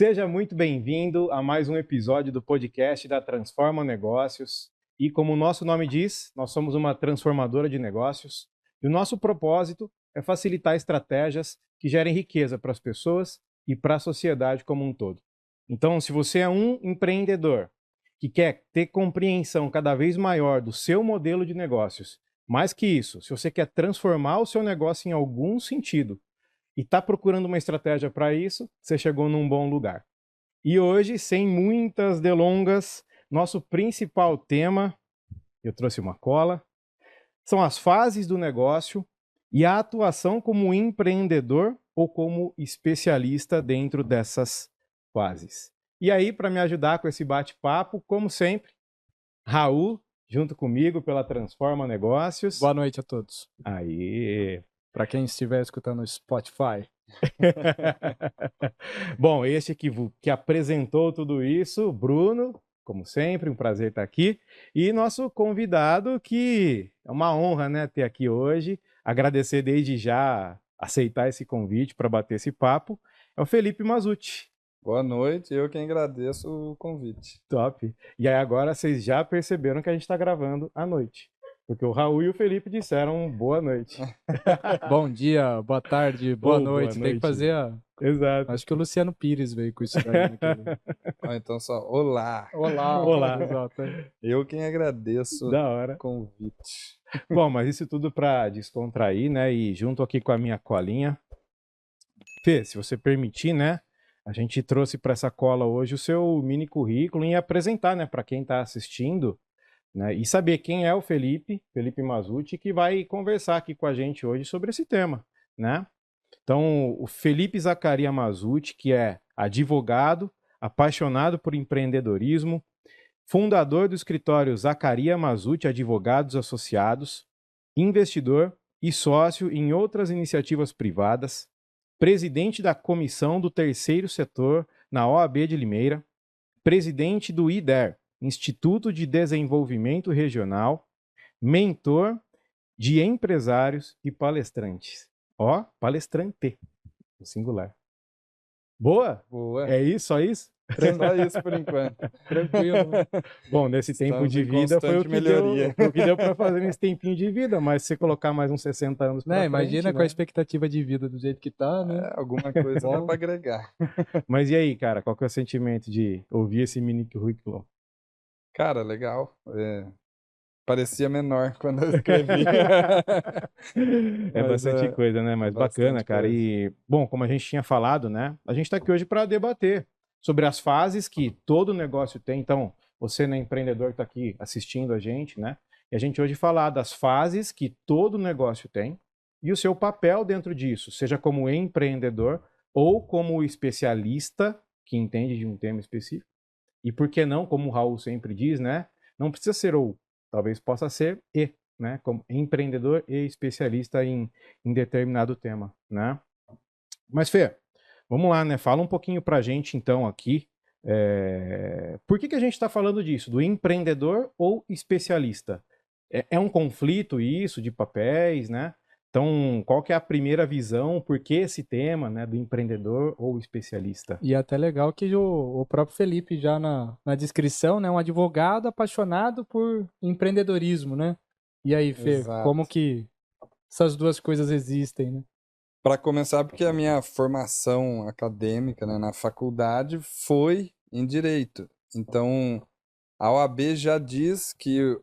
Seja muito bem-vindo a mais um episódio do podcast da Transforma Negócios. E como o nosso nome diz, nós somos uma transformadora de negócios e o nosso propósito é facilitar estratégias que gerem riqueza para as pessoas e para a sociedade como um todo. Então, se você é um empreendedor que quer ter compreensão cada vez maior do seu modelo de negócios, mais que isso, se você quer transformar o seu negócio em algum sentido, e está procurando uma estratégia para isso, você chegou num bom lugar. E hoje, sem muitas delongas, nosso principal tema, eu trouxe uma cola, são as fases do negócio e a atuação como empreendedor ou como especialista dentro dessas fases. E aí, para me ajudar com esse bate-papo, como sempre, Raul, junto comigo pela Transforma Negócios. Boa noite a todos. Aí. Para quem estiver escutando no Spotify. Bom, este que apresentou tudo isso, Bruno, como sempre, um prazer estar aqui. E nosso convidado, que é uma honra, né, ter aqui hoje. Agradecer desde já aceitar esse convite para bater esse papo, é o Felipe Mazzucchi. Boa noite, eu quem agradeço o convite. Top. E aí agora vocês já perceberam que a gente está gravando à noite. Porque o Raul e o Felipe disseram boa noite. Bom dia, boa tarde, boa noite. Boa Tem que fazer Exato. Acho que o Luciano Pires veio com isso daí. Então só, olá. Olá. Exato. Eu quem agradeço Da hora. o convite. Bom, mas isso tudo para descontrair, né? E junto aqui com a minha colinha. Fê, se você permitir, né? A gente trouxe para essa cola hoje o seu mini currículo e apresentar, né, para quem está assistindo, né, e saber quem é o Felipe Mazzucchi, que vai conversar aqui com a gente hoje sobre esse tema, né? Então, o Felipe Zaccaria Mazzucchi, que é advogado, apaixonado por empreendedorismo, fundador do escritório Zaccaria Mazzucchi Advogados Associados, investidor e sócio em outras iniciativas privadas, presidente da Comissão do Terceiro Setor na OAB de Limeira, presidente do IDER, Instituto de Desenvolvimento Regional, mentor de empresários e palestrantes. Ó, palestrante, no singular. Boa? Boa. É isso, só isso? Só isso por enquanto. Tranquilo. Bom, nesse tempo Estamos de em vida foi o constante que deu para fazer nesse tempinho de vida, mas se você colocar mais uns 60 anos pra frente, Imagina né? com a expectativa de vida do jeito que tá, né? Alguma coisa dá para agregar. Mas e aí, cara, qual que é o sentimento de ouvir esse mini currículo? Cara, legal. Parecia menor quando eu escrevi. É bastante coisa, né? Mas bacana, cara. Coisa. E, bom, como a gente tinha falado, né? A gente está aqui hoje para debater sobre as fases que todo negócio tem. Então, você, né, empreendedor que está aqui assistindo a gente, né? E a gente hoje falar das fases que todo negócio tem e o seu papel dentro disso, seja como empreendedor ou como especialista que entende de um tema específico. E por que não, como o Raul sempre diz, né? Não precisa ser ou, talvez possa ser e, né? Como empreendedor e especialista em determinado tema, né? Mas, Fê, vamos lá, né? Fala um pouquinho pra gente, então, aqui. Por que a gente está falando disso? Do empreendedor ou especialista? É um conflito isso de papéis, né? Então, qual que é a primeira visão? Por que esse tema, né, do empreendedor ou especialista? E é até legal que o próprio Felipe já na descrição, né? Um advogado apaixonado por empreendedorismo, né? E aí, Fê, Exato. como que essas duas coisas existem, né? Para começar, porque a minha formação acadêmica, né, na faculdade foi em Direito. Então, a OAB já diz que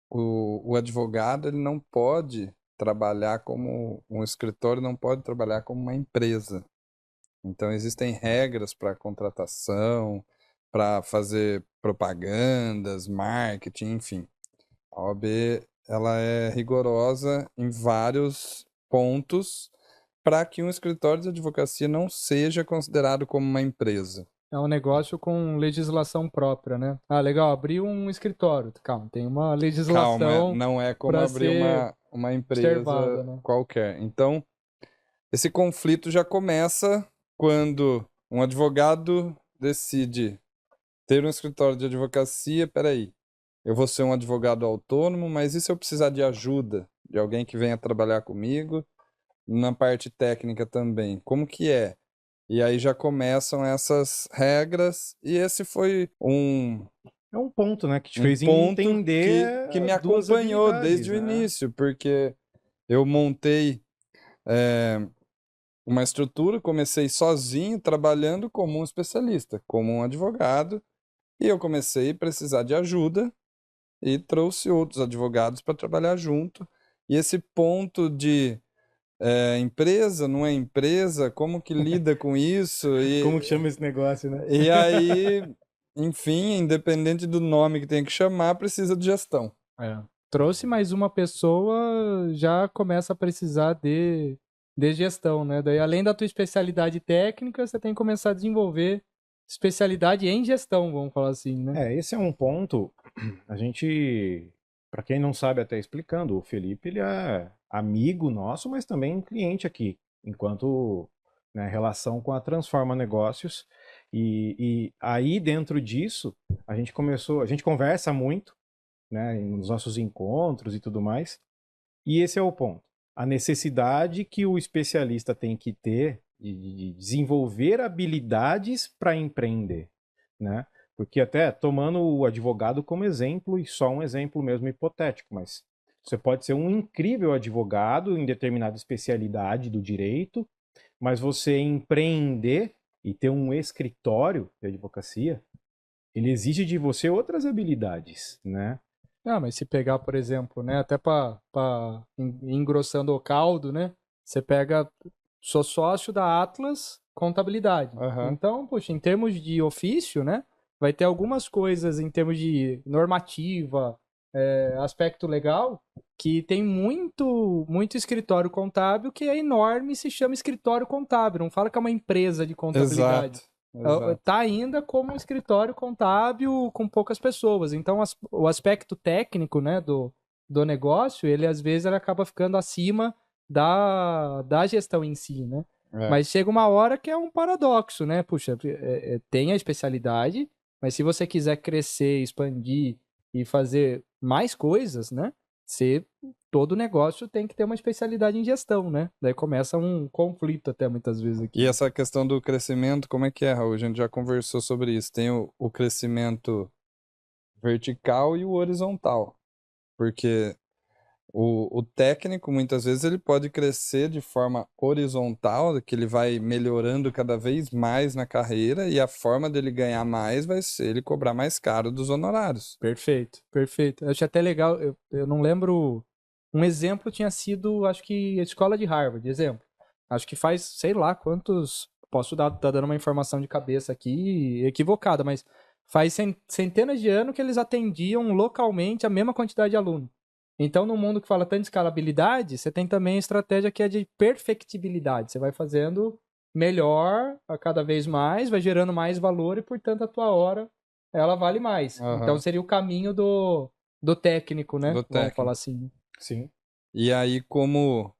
o advogado ele não pode trabalhar como um escritório, não pode trabalhar como uma empresa. Então, existem regras para contratação, para fazer propagandas, marketing, enfim. A OAB ela é rigorosa em vários pontos para que um escritório de advocacia não seja considerado como uma empresa. É um negócio com legislação própria, né? Ah, legal, abrir um escritório. Calma, tem uma legislação. Calma, não é como abrir uma empresa, né? qualquer. Então, esse conflito já começa quando um advogado decide ter um escritório de advocacia. Peraí, eu vou ser um advogado autônomo, mas e se eu precisar de ajuda de alguém que venha trabalhar comigo? Na parte técnica também, como que é? E aí já começam essas regras, e esse foi É um ponto, né, que te um fez ponto entender que me as duas acompanhou habilidades, desde o né? início, porque eu montei uma estrutura, comecei sozinho, trabalhando como um especialista, como um advogado, e eu comecei a precisar de ajuda e trouxe outros advogados para trabalhar junto. E esse ponto de empresa, não é empresa, como que lida com isso? Como que chama esse negócio, né? E aí, enfim, independente do nome que tem que chamar, precisa de gestão. É. Trouxe mais uma pessoa, já começa a precisar de gestão, né? Daí, além da tua especialidade técnica, você tem que começar a desenvolver especialidade em gestão, vamos falar assim, né? Esse é um ponto. A gente, para quem não sabe, até explicando, o Felipe ele é amigo nosso, mas também cliente aqui, enquanto né, relação com a Transforma Negócios. E aí dentro disso a gente conversa muito, né, nos nossos encontros e tudo mais. E esse é o ponto. A necessidade que o especialista tem que ter de desenvolver habilidades para empreender, né? Porque até tomando o advogado como exemplo, e só um exemplo mesmo hipotético, mas você pode ser um incrível advogado em determinada especialidade do direito, mas você empreender e ter um escritório de advocacia, ele exige de você outras habilidades, né? Ah, mas se pegar, por exemplo, né, até para engrossando o caldo, né? Você pega, sou sócio da Atlas Contabilidade. Aham. Então, poxa, em termos de ofício, né, vai ter algumas coisas em termos de normativa, aspecto legal, que tem muito escritório contábil que é enorme e se chama escritório contábil. Não fala que é uma empresa de contabilidade. Exato, exato. Tá ainda como um escritório contábil com poucas pessoas. Então, o aspecto técnico, né, do negócio, ele às vezes ele acaba ficando acima da gestão em si, né? É. Mas chega uma hora que é um paradoxo, né? Puxa, tem a especialidade, mas se você quiser crescer, expandir e fazer mais coisas, né? Você, todo negócio tem que ter uma especialidade em gestão, né? Daí começa um conflito até muitas vezes aqui. E essa questão do crescimento, como é que é, Raul? A gente já conversou sobre isso. Tem o crescimento vertical e o horizontal. Porque o técnico, muitas vezes, ele pode crescer de forma horizontal, que ele vai melhorando cada vez mais na carreira, e a forma dele ganhar mais vai ser ele cobrar mais caro dos honorários. Perfeito, perfeito. Eu achei até legal, eu não lembro. Um exemplo tinha sido, acho que a escola de Harvard, exemplo. Acho que faz, sei lá quantos. Posso dar, tá dando uma informação de cabeça aqui equivocada, mas faz centenas de anos que eles atendiam localmente a mesma quantidade de aluno. Então, no mundo que fala tanto de escalabilidade, você tem também a estratégia que é de perfectibilidade. Você vai fazendo melhor a cada vez mais, vai gerando mais valor e, portanto, a tua hora ela vale mais. Então Aham. seria o caminho do técnico, né? Do Vamos falar técnico. assim. Sim. E aí, como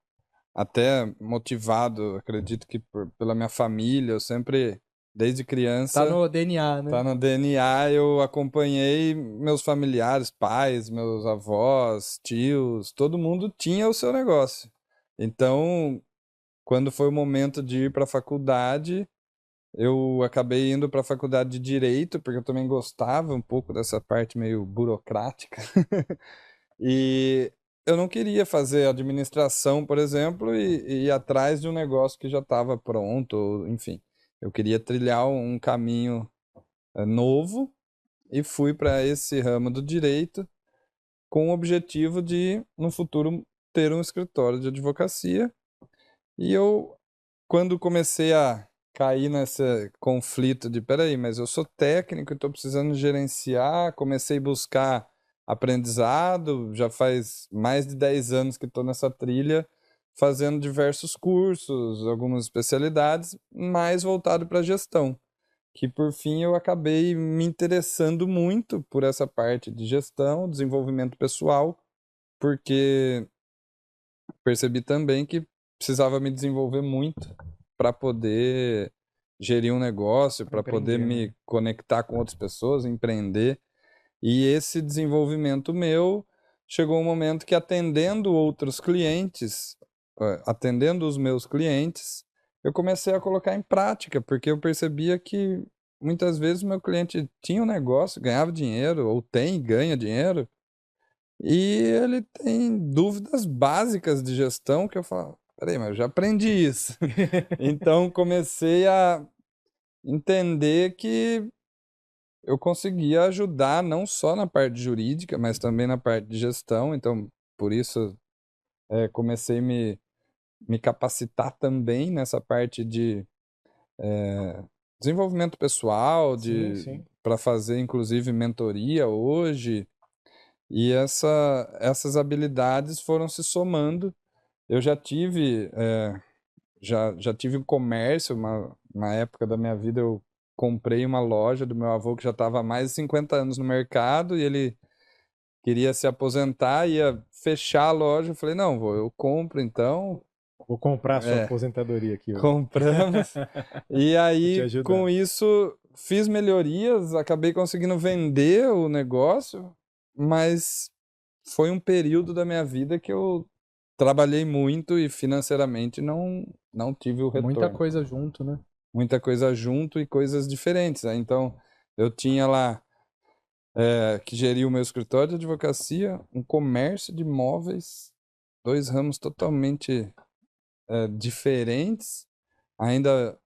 até motivado, acredito que pela minha família, eu sempre, desde Tá criança, no DNA, tá né? no DNA, eu acompanhei meus familiares, pais, meus avós, tios, todo mundo tinha o seu negócio. Então, quando foi o momento de ir para a faculdade, eu acabei indo para a faculdade de Direito, porque eu também gostava um pouco dessa parte meio burocrática. E eu não queria fazer administração, por exemplo, e ir atrás de um negócio que já estava pronto, ou, enfim. Eu queria trilhar um caminho novo e fui para esse ramo do direito com o objetivo de, no futuro, ter um escritório de advocacia. E eu, quando comecei a cair nesse conflito de, peraí, mas eu sou técnico e estou precisando gerenciar, comecei a buscar aprendizado, já faz mais de 10 anos que estou nessa trilha, fazendo diversos cursos, algumas especialidades, mais voltado para gestão, que por fim eu acabei me interessando muito por essa parte de gestão, desenvolvimento pessoal, porque percebi também que precisava me desenvolver muito para poder gerir um negócio, para poder Empreender, né? me conectar com outras pessoas, empreender. E esse desenvolvimento meu chegou um momento que atendendo outros clientes, atendendo os meus clientes, eu comecei a colocar em prática, porque eu percebia que muitas vezes o meu cliente tinha um negócio, ganhava dinheiro, ou tem, ganha dinheiro, e ele tem dúvidas básicas de gestão que eu falo, peraí, mas eu já aprendi isso. Então comecei a entender que eu conseguia ajudar não só na parte jurídica, mas também na parte de gestão. Então, por isso, comecei a me capacitar também nessa parte de desenvolvimento pessoal, Sim, sim. para fazer inclusive mentoria hoje. E essas habilidades foram se somando. Eu já tive um comércio, uma época da minha vida eu comprei uma loja do meu avô que já estava há mais de 50 anos no mercado e ele queria se aposentar, ia fechar a loja. Eu falei, não, vô, eu compro então. Vou comprar a sua É, aposentadoria aqui, ó. compramos. E Vou te aí, ajudar. com isso, fiz melhorias, acabei conseguindo vender o negócio, mas foi um período da minha vida que eu trabalhei muito e financeiramente não tive o Muita retorno. coisa junto, né? Muita coisa junto e coisas diferentes, né? Então, eu tinha lá que geria o meu escritório de advocacia, um comércio de imóveis, dois ramos totalmente diferentes, ainda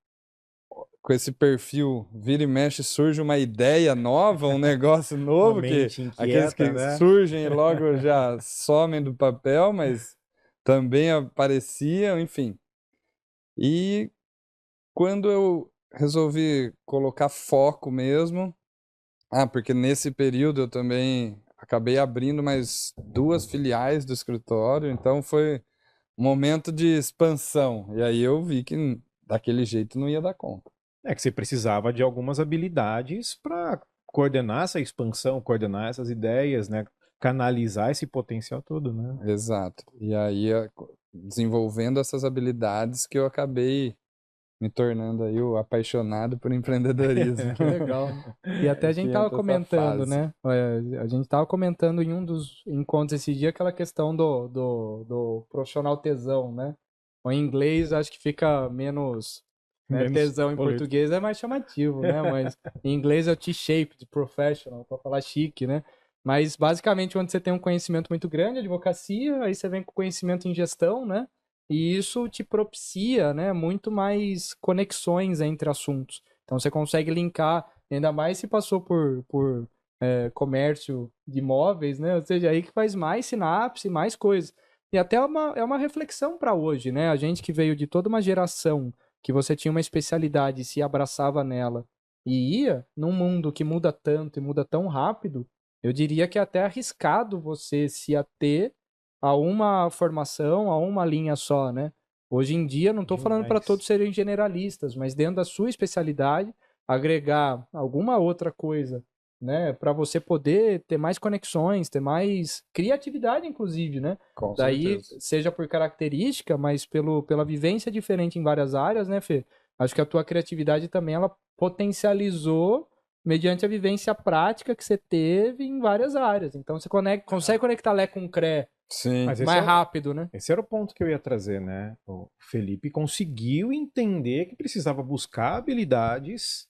com esse perfil vira e mexe surge uma ideia nova, um negócio Uma novo, que mente aqueles inquieta, que né? surgem e logo já somem do papel, mas também apareciam, enfim. E quando eu resolvi colocar foco mesmo, porque nesse período eu também acabei abrindo mais duas filiais do escritório, então foi um momento de expansão. E aí eu vi que daquele jeito não ia dar conta. É que você precisava de algumas habilidades para coordenar essa expansão, coordenar essas ideias, né? Canalizar esse potencial todo, né? Exato. E aí, desenvolvendo essas habilidades que eu acabei me tornando aí o apaixonado por empreendedorismo. Que legal. E até a gente Que tava entra essa comentando, fase. né? A gente tava comentando em um dos encontros esse dia aquela questão do profissional tesão, né? Ou em inglês acho que fica menos, né? Menos Tesão em boleto. português é mais chamativo, né? Mas em inglês é o T-shaped professional, para falar chique, né? Mas basicamente onde você tem um conhecimento muito grande, advocacia, aí você vem com conhecimento em gestão, né? E isso te propicia, né, muito mais conexões entre assuntos. Então você consegue linkar, ainda mais se passou por comércio de imóveis, né? Ou seja, aí que faz mais sinapse, mais coisas. E até é uma reflexão para hoje, né? A gente que veio de toda uma geração que você tinha uma especialidade e se abraçava nela e ia num mundo que muda tanto e muda tão rápido, eu diria que é até arriscado você se ater a uma formação, a uma linha só, né? Hoje em dia, não estou falando para todos Demais. serem generalistas, mas dentro da sua especialidade, agregar alguma outra coisa, né? Para você poder ter mais conexões, ter mais criatividade, inclusive, né? Com Daí, certeza. seja por característica, mas pela vivência diferente em várias áreas, né, Fê? Acho que a tua criatividade também, ela potencializou mediante a vivência prática que você teve em várias áreas. Então, você consegue conectar Lé com Cré Sim, Mas mais rápido, né? esse era o ponto que eu ia trazer, né? O Felipe conseguiu entender que precisava buscar habilidades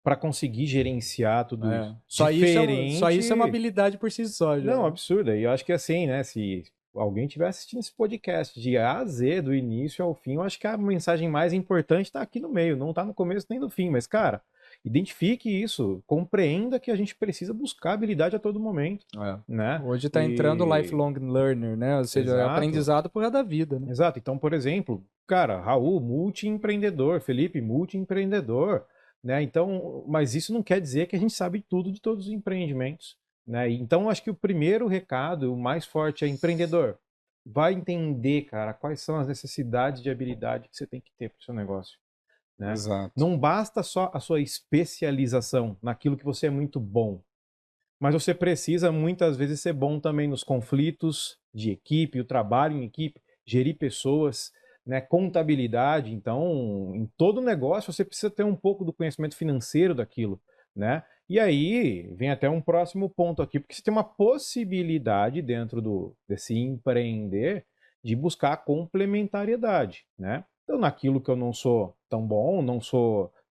para conseguir gerenciar tudo isso. É. Só isso é uma Diferente. habilidade por si só, já. Não, Né? absurda. E eu acho que assim, né? Se alguém estiver assistindo esse podcast de A a Z, do início ao fim, eu acho que a mensagem mais importante está aqui no meio, não está no começo nem no fim. Mas, cara, identifique isso, compreenda que a gente precisa buscar habilidade a todo momento, É. né? Hoje está entrando o E lifelong learner, né? Ou seja, é exato. aprendizado por resto da vida, né? Exato. Então, por exemplo, cara, Raul, multiempreendedor, Felipe, multiempreendedor, né? Então, mas isso não quer dizer que a gente sabe tudo de todos os empreendimentos, né? Então, acho que o primeiro recado, o mais forte é empreendedor. Vai entender, cara, quais são as necessidades de habilidade que você tem que ter para o seu negócio, né? exato. Não basta só a sua especialização naquilo que você é muito bom, mas você precisa muitas vezes ser bom também nos conflitos de equipe, o trabalho em equipe, gerir pessoas, né, contabilidade. Então, em todo negócio você precisa ter um pouco do conhecimento financeiro daquilo, né? E aí vem até um próximo ponto aqui, porque você tem uma possibilidade dentro desse empreender de buscar complementariedade, né? Então, naquilo que eu não sou tão bom, não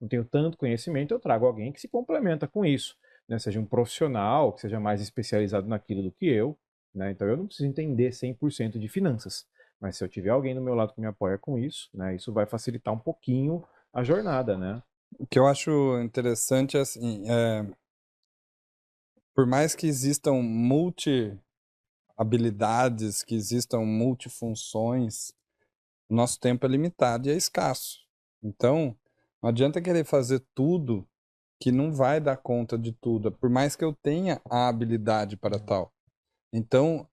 tenho tanto conhecimento, eu trago alguém que se complementa com isso, né? Seja um profissional, que seja mais especializado naquilo do que eu, né? Então, eu não preciso entender 100% de finanças, mas se eu tiver alguém do meu lado que me apoia com isso, né? Isso vai facilitar um pouquinho a jornada, né? O que eu acho interessante é assim, por mais que existam multi-habilidades, que existam multifunções, o nosso tempo é limitado e é escasso. Então, não adianta querer fazer tudo que não vai dar conta de tudo, por mais que eu tenha a habilidade para tal. Então,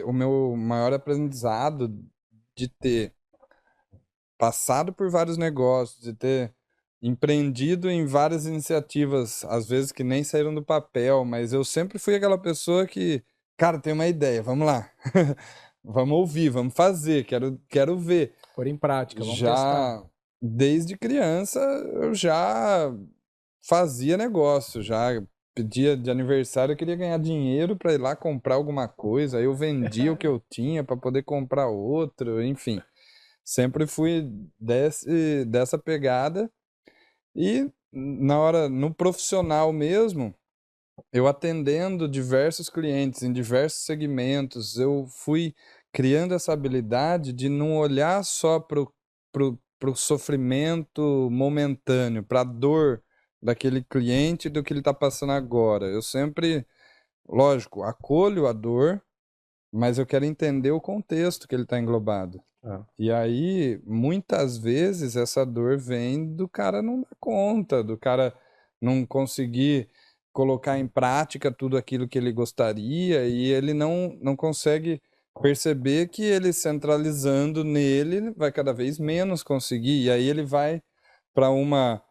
o meu maior aprendizado de ter passado por vários negócios, de ter empreendido em várias iniciativas, às vezes que nem saíram do papel, mas eu sempre fui aquela pessoa que, cara, tem uma ideia, vamos lá. Vamos ouvir, vamos fazer, quero ver. Pôr em prática, vamos testar. Já desde criança eu já fazia negócio, já pedia de aniversário, eu queria ganhar dinheiro para ir lá comprar alguma coisa, aí eu vendia o que eu tinha para poder comprar outro, enfim. Sempre fui dessa pegada e no profissional mesmo, eu atendendo diversos clientes em diversos segmentos, eu fui criando essa habilidade de não olhar só pro sofrimento momentâneo, para a dor daquele cliente do que ele está passando agora. Eu sempre, lógico, acolho a dor, mas eu quero entender o contexto que ele está englobado. Ah, E aí, muitas vezes, essa dor vem do cara não dar conta, do cara não conseguir colocar em prática tudo aquilo que ele gostaria e ele não consegue perceber que ele centralizando nele vai cada vez menos conseguir. E aí ele vai para uma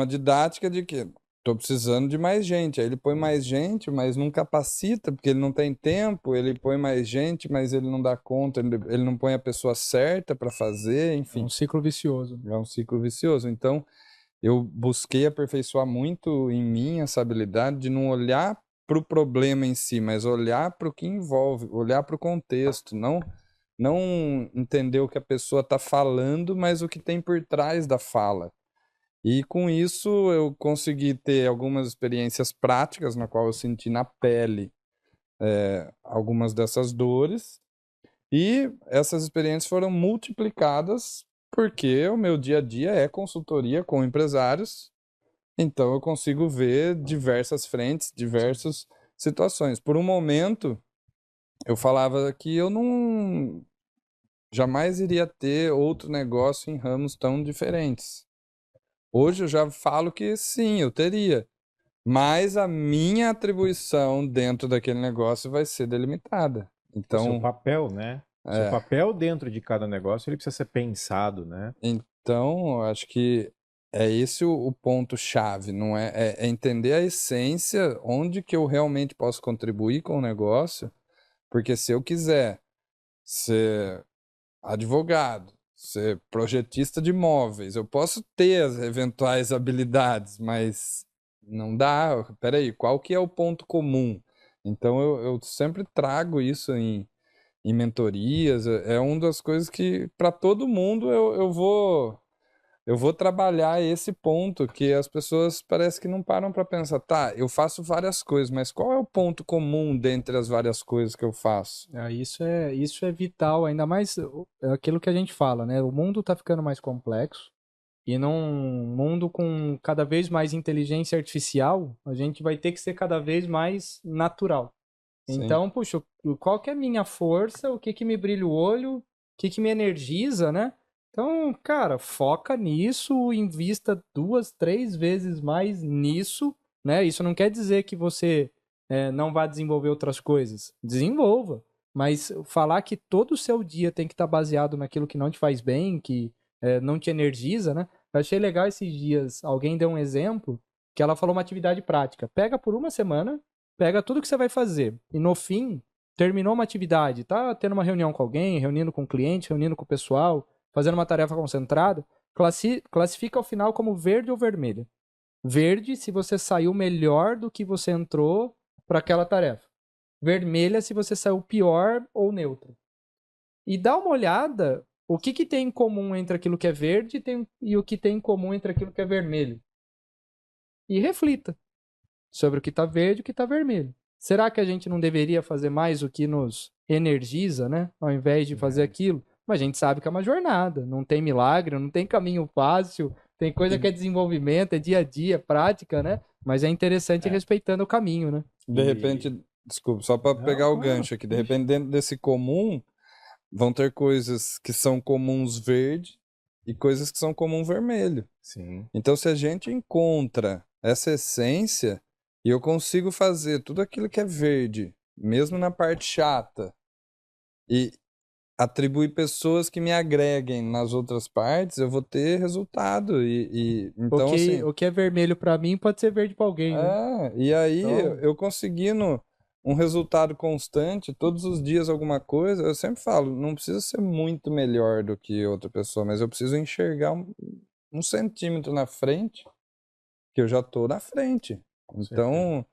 didática de que estou precisando de mais gente. Aí ele põe mais gente, mas não capacita, porque ele não tem tempo. Ele põe mais gente, mas ele não dá conta, ele não põe a pessoa certa para fazer, É um enfim. ciclo vicioso. É um ciclo vicioso. Então, eu busquei aperfeiçoar muito em mim essa habilidade de não olhar para o problema em si, mas olhar para o que envolve, olhar para o contexto, não entender o que a pessoa está falando, mas o que tem por trás da fala. E com isso eu consegui ter algumas experiências práticas na qual eu senti na pele algumas dessas dores e essas experiências foram multiplicadas porque o meu dia a dia é consultoria com empresários, então eu consigo ver diversas frentes, diversas situações. Por um momento eu falava que eu não jamais iria ter outro negócio em ramos tão diferentes. Hoje eu já falo que sim, eu teria. Mas a minha atribuição dentro daquele negócio vai ser delimitada. o seu Então, papel, né? O seu é, papel dentro de cada negócio, ele precisa ser pensado, né? então eu acho que é esse o ponto-chave, não é? É entender a essência, onde que eu realmente posso contribuir com o negócio, porque se eu quiser ser advogado, ser projetista de imóveis, eu posso ter as eventuais habilidades, mas não dá. Peraí, qual que é o ponto comum? Então eu sempre trago isso em mentorias. É uma das coisas que para todo mundo eu vou trabalhar esse ponto que as pessoas parece que não param para pensar. Tá, eu faço várias coisas, mas qual é o ponto comum dentre as várias coisas que eu faço? Isso é vital, ainda mais é aquilo que a gente fala, né? O mundo está ficando mais complexo e num mundo com cada vez mais inteligência artificial, a gente vai ter que ser cada vez mais natural. Sim, Então, puxa, qual que é a minha força, o que que me brilha o olho, o que que me energiza, né? Então, cara, foca nisso, invista 2, 3 vezes mais nisso, né? Isso não quer dizer que você não vai desenvolver outras coisas. Desenvolva. Mas falar que todo o seu dia tem que estar baseado naquilo que não te faz bem, que não te energiza, né? Eu achei legal esses dias, alguém deu um exemplo que ela falou uma atividade prática. Pega por uma semana, pega tudo que você vai fazer e no fim terminou uma atividade, tá tendo uma reunião com alguém, reunindo com o cliente, reunindo com o pessoal, fazendo uma tarefa concentrada, classifica ao final como verde ou vermelha. Verde se você saiu melhor do que você entrou para aquela tarefa. Vermelha se você saiu pior ou neutro. E dá uma olhada O que que tem em comum entre aquilo que é verde e o que tem em comum entre aquilo que é vermelho? E reflita sobre o que está verde e o que está vermelho. Será que a gente não deveria fazer mais o que nos energiza, né? Ao invés de fazer aquilo? Mas a gente sabe que é uma jornada, não tem milagre, não tem caminho fácil, tem coisa que é desenvolvimento, é dia a dia, prática, né? Mas é interessante respeitando o caminho, né? De repente, desculpa, só para pegar o gancho aqui, de repente dentro desse comum vão ter coisas que são comuns verde e coisas que são comum vermelho. Sim. Então, se a gente encontra essa essência e eu consigo fazer tudo aquilo que é verde, mesmo na parte chata, e atribuir pessoas que me agreguem nas outras partes, eu vou ter resultado. Então, assim, O que é vermelho para mim pode ser verde para alguém, né? e aí Então- eu conseguindo um resultado constante, todos os dias alguma coisa, eu sempre falo, não precisa ser muito melhor do que outra pessoa, mas eu preciso enxergar um centímetro na frente, que eu já tô na frente. Então,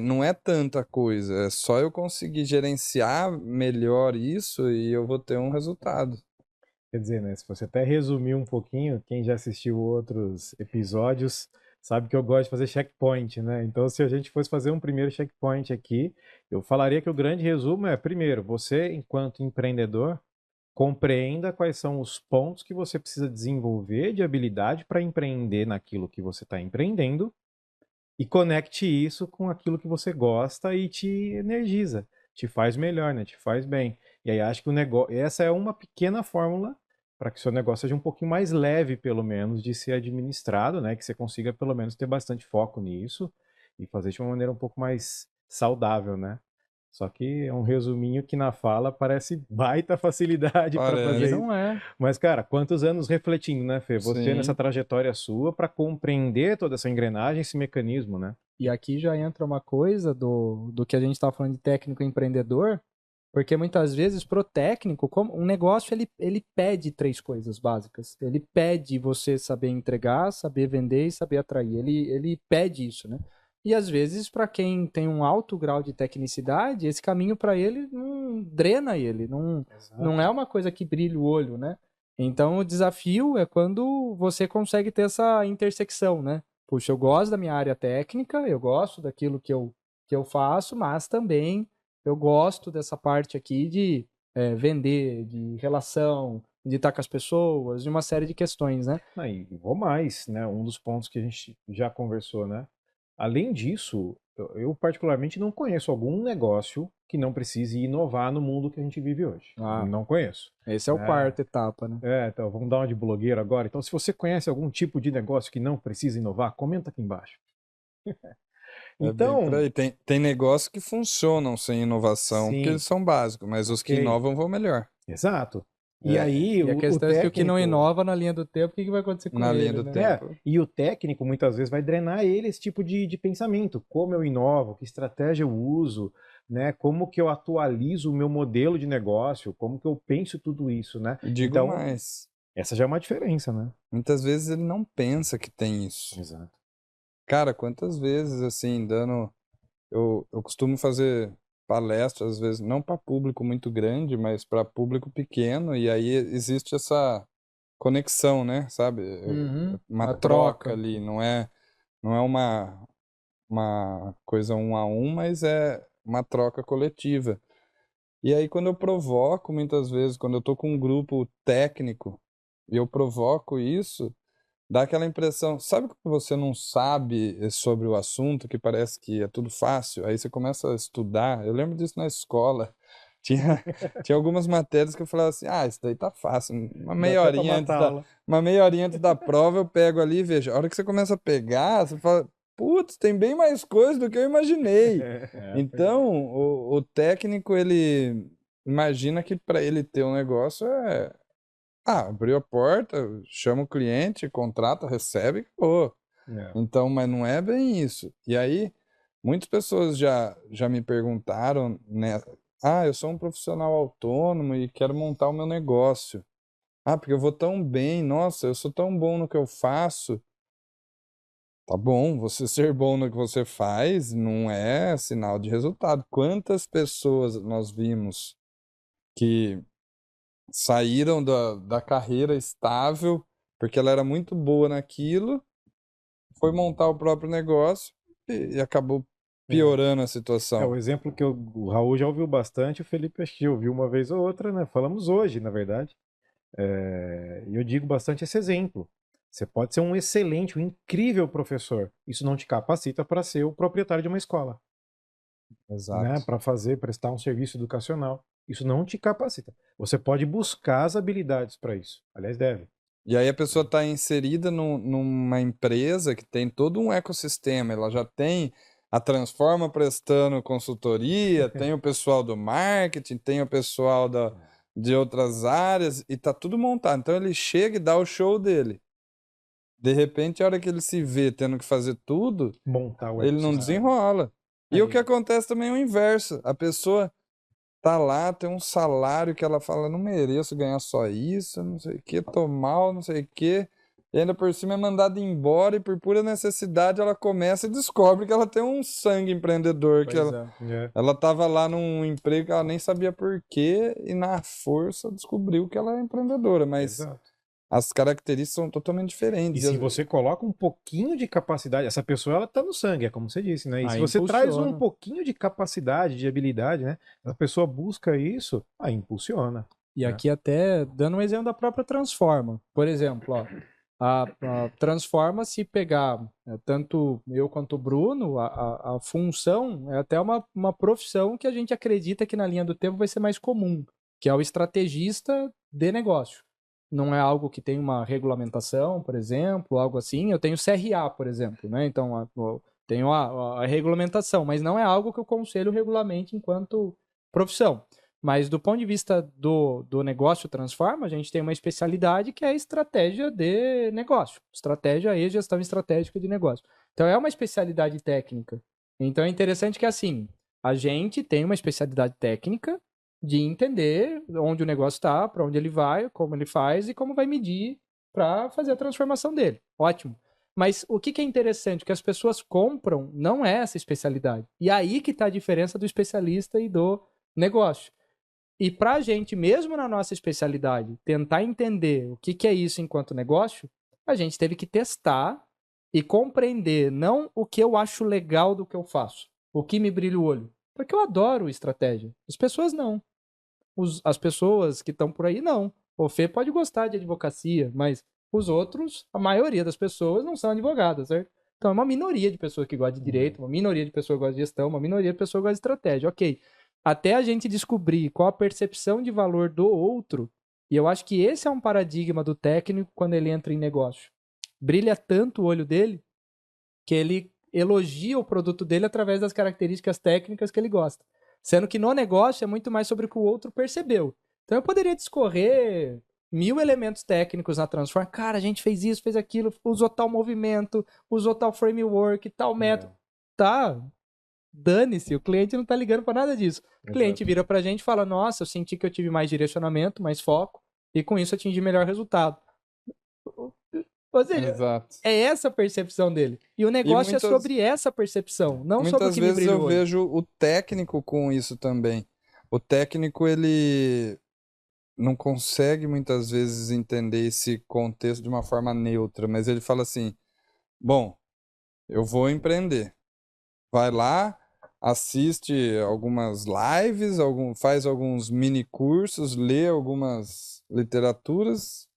não é tanta coisa, é só eu conseguir gerenciar melhor isso e eu vou ter um resultado. Quer dizer, né? Se você até resumir um pouquinho, quem já assistiu outros episódios sabe que eu gosto de fazer checkpoint, né? Então, se a gente fosse fazer um primeiro checkpoint aqui, eu falaria que o grande resumo é, primeiro, você, enquanto empreendedor, compreenda quais são os pontos que você precisa desenvolver de habilidade para empreender naquilo que você está empreendendo e conecte isso com aquilo que você gosta e te energiza, te faz melhor, né? Te faz bem. E aí acho que o negócio, essa é uma pequena fórmula para que o seu negócio seja um pouquinho mais leve, pelo menos, de ser administrado, né? Que você consiga pelo menos ter bastante foco nisso e fazer de uma maneira um pouco mais saudável, né? Só que é um resuminho que na fala parece baita facilidade para Parece. fazer E isso. não é. Mas, cara, quantos anos refletindo, né, Fê? Você Sim. nessa trajetória sua para compreender toda essa engrenagem, esse mecanismo, né? E aqui já entra uma coisa do que a gente estava falando de técnico empreendedor, porque muitas vezes pro técnico, como um negócio ele pede três coisas básicas. Ele pede você saber entregar, saber vender e saber atrair. Ele pede isso, né? E às vezes para quem tem um alto grau de tecnicidade, esse caminho para ele não drena ele, não é uma coisa que brilha o olho, né? Então o desafio é quando você consegue ter essa intersecção, né? Puxa, eu gosto da minha área técnica, eu gosto daquilo que eu faço, mas também eu gosto dessa parte aqui de vender, de relação, de estar com as pessoas, de uma série de questões, né? Ah, e vou mais, né? Um dos pontos que a gente já conversou, né? Além disso, eu particularmente não conheço algum negócio que não precise inovar no mundo que a gente vive hoje. Ah. Não conheço. Esse é o quarta etapa, né? Então vamos dar uma de blogueiro agora. Então, se você conhece algum tipo de negócio que não precisa inovar, comenta aqui embaixo. É bem por Então, aí. Tem negócios que funcionam sem inovação, porque sim, eles são básicos, mas os que ok. inovam vão melhor. Exato. E É. aí, E a o questão é que o que não técnico. inova na linha do tempo, o que vai acontecer com Na linha ele, do né? tempo. E o técnico muitas vezes vai drenar ele esse tipo de pensamento. Como eu inovo, que estratégia eu uso, né? Como que eu atualizo o meu modelo de negócio, como que eu penso tudo isso, né? E digo Então, mais, essa já é uma diferença, né? muitas vezes ele não pensa que tem isso. Exato. Cara, quantas vezes, assim, eu costumo fazer palestras, às vezes, não para público muito grande, mas para público pequeno, e aí existe essa conexão, né? Sabe? Uhum. Uma A troca troca. ali, não é uma coisa um a um, mas é uma troca coletiva. E aí, quando eu provoco, muitas vezes, quando eu tô com um grupo técnico e eu provoco isso, dá aquela impressão, sabe que você não sabe sobre o assunto, que parece que é tudo fácil, aí você começa a estudar. Eu lembro disso na escola. Tinha algumas matérias que eu falava assim, isso daí tá fácil. Dá até pra matar a aula. Uma meia horinha antes da prova eu pego ali e vejo. A hora que você começa a pegar, você fala, putz, tem bem mais coisa do que eu imaginei. Então, o técnico, ele imagina que para ele ter um negócio abriu a porta, chama o cliente, contrata, recebe, acabou. Então, mas não é bem isso. E aí, muitas pessoas já me perguntaram, né? Eu sou um profissional autônomo e quero montar o meu negócio. Porque eu vou tão bem, nossa, eu sou tão bom no que eu faço. Tá bom, você ser bom no que você faz não é sinal de resultado. Quantas pessoas nós vimos que saíram da carreira estável, porque ela era muito boa naquilo, foi montar o próprio negócio e acabou piorando a O situação. exemplo que o Raul já ouviu bastante, o Felipe acho que já ouviu uma vez ou outra, né? Falamos hoje, na verdade. E eu digo bastante esse exemplo. Você pode ser um excelente, um incrível professor. Isso não te capacita para ser o proprietário de uma escola, né? Exato. Para prestar um serviço educacional. Isso não te capacita. Você pode buscar as habilidades para isso. Aliás, deve. E aí a pessoa está inserida numa empresa que tem todo um ecossistema, ela já tem a Transforma prestando consultoria, tem o pessoal do marketing, tem o pessoal de outras áreas, e tá tudo montado. Então ele chega e dá o show dele. De repente, a hora que ele se vê tendo que fazer tudo, Montar o ele não ecossistema. desenrola. E o que Aí, acontece também é o inverso. A pessoa tá lá, tem um salário que ela fala, não mereço ganhar só isso, não sei o que, tô mal, não sei o que. E ainda por cima é mandada embora e por pura necessidade ela começa e descobre que ela tem um sangue empreendedor, que Pois é. é, ela tava lá num emprego que ela nem sabia por quê e na força descobriu que ela é empreendedora, mas exato. as características são totalmente E diferentes. se você coloca um pouquinho de capacidade, essa pessoa ela tá no sangue, é como você disse, né? E se Aí você traz um impulsiona. pouquinho de capacidade, de habilidade, né? A pessoa busca isso, aí impulsiona, E né? aqui até dando um exemplo da própria Transforma. Por exemplo, ó, a Transforma, se pegar tanto eu quanto o Bruno, a função é até uma profissão que a gente acredita que na linha do tempo vai ser mais comum, que é o estrategista de negócio. Não é algo que tem uma regulamentação, por exemplo, algo assim. Eu tenho CRA, por exemplo, né? Então, tenho a regulamentação, mas não é algo que o conselho regulamente enquanto profissão. Mas do ponto de vista do negócio Transforma, a gente tem uma especialidade que é a estratégia de negócio. Estratégia e gestão estratégica de negócio. Então é uma especialidade técnica. Então é interessante que assim, a gente tem uma especialidade técnica de entender onde o negócio está, para onde ele vai, como ele faz e como vai medir para fazer a transformação dele. Ótimo. Mas o que é interessante? O que as pessoas compram não é essa especialidade. E aí que está a diferença do especialista e do negócio. E para a gente, mesmo na nossa especialidade, tentar entender o que é isso enquanto negócio, a gente teve que testar e compreender não o que eu acho legal do que eu faço, o que me brilha o olho. Porque eu adoro estratégia. As pessoas não. As pessoas que estão por aí, não. O Fê pode gostar de advocacia, mas os outros, a maioria das pessoas não são advogadas, certo? Então é uma minoria de pessoas que gostam de direito, uma minoria de pessoas que gostam de gestão, uma minoria de pessoas que gostam de estratégia. Ok. Até a gente descobrir qual a percepção de valor do outro, e eu acho que esse é um paradigma do técnico quando ele entra em negócio. Brilha tanto o olho dele que ele elogia o produto dele através das características técnicas que ele gosta. Sendo que no negócio é muito mais sobre o que o outro percebeu. Então eu poderia discorrer 1000 elementos técnicos na Transform. Cara, a gente fez isso, fez aquilo, usou tal movimento, usou tal framework, tal método. Tá, dane-se, o cliente não tá ligando para nada disso. O cliente Exato. vira pra gente e fala: Nossa, eu senti que eu tive mais direcionamento, mais foco, e com isso atingi melhor resultado. Ou seja, Exato. é essa a percepção dele. E o E negócio é sobre essa percepção, não sobre o muitas que me vezes brilha eu o olho. vejo o técnico com isso também. O técnico, ele não consegue muitas vezes entender esse contexto de uma forma neutra, mas ele fala assim: bom, eu vou empreender. Vai lá, assiste algumas lives, faz alguns mini cursos, lê algumas literaturas,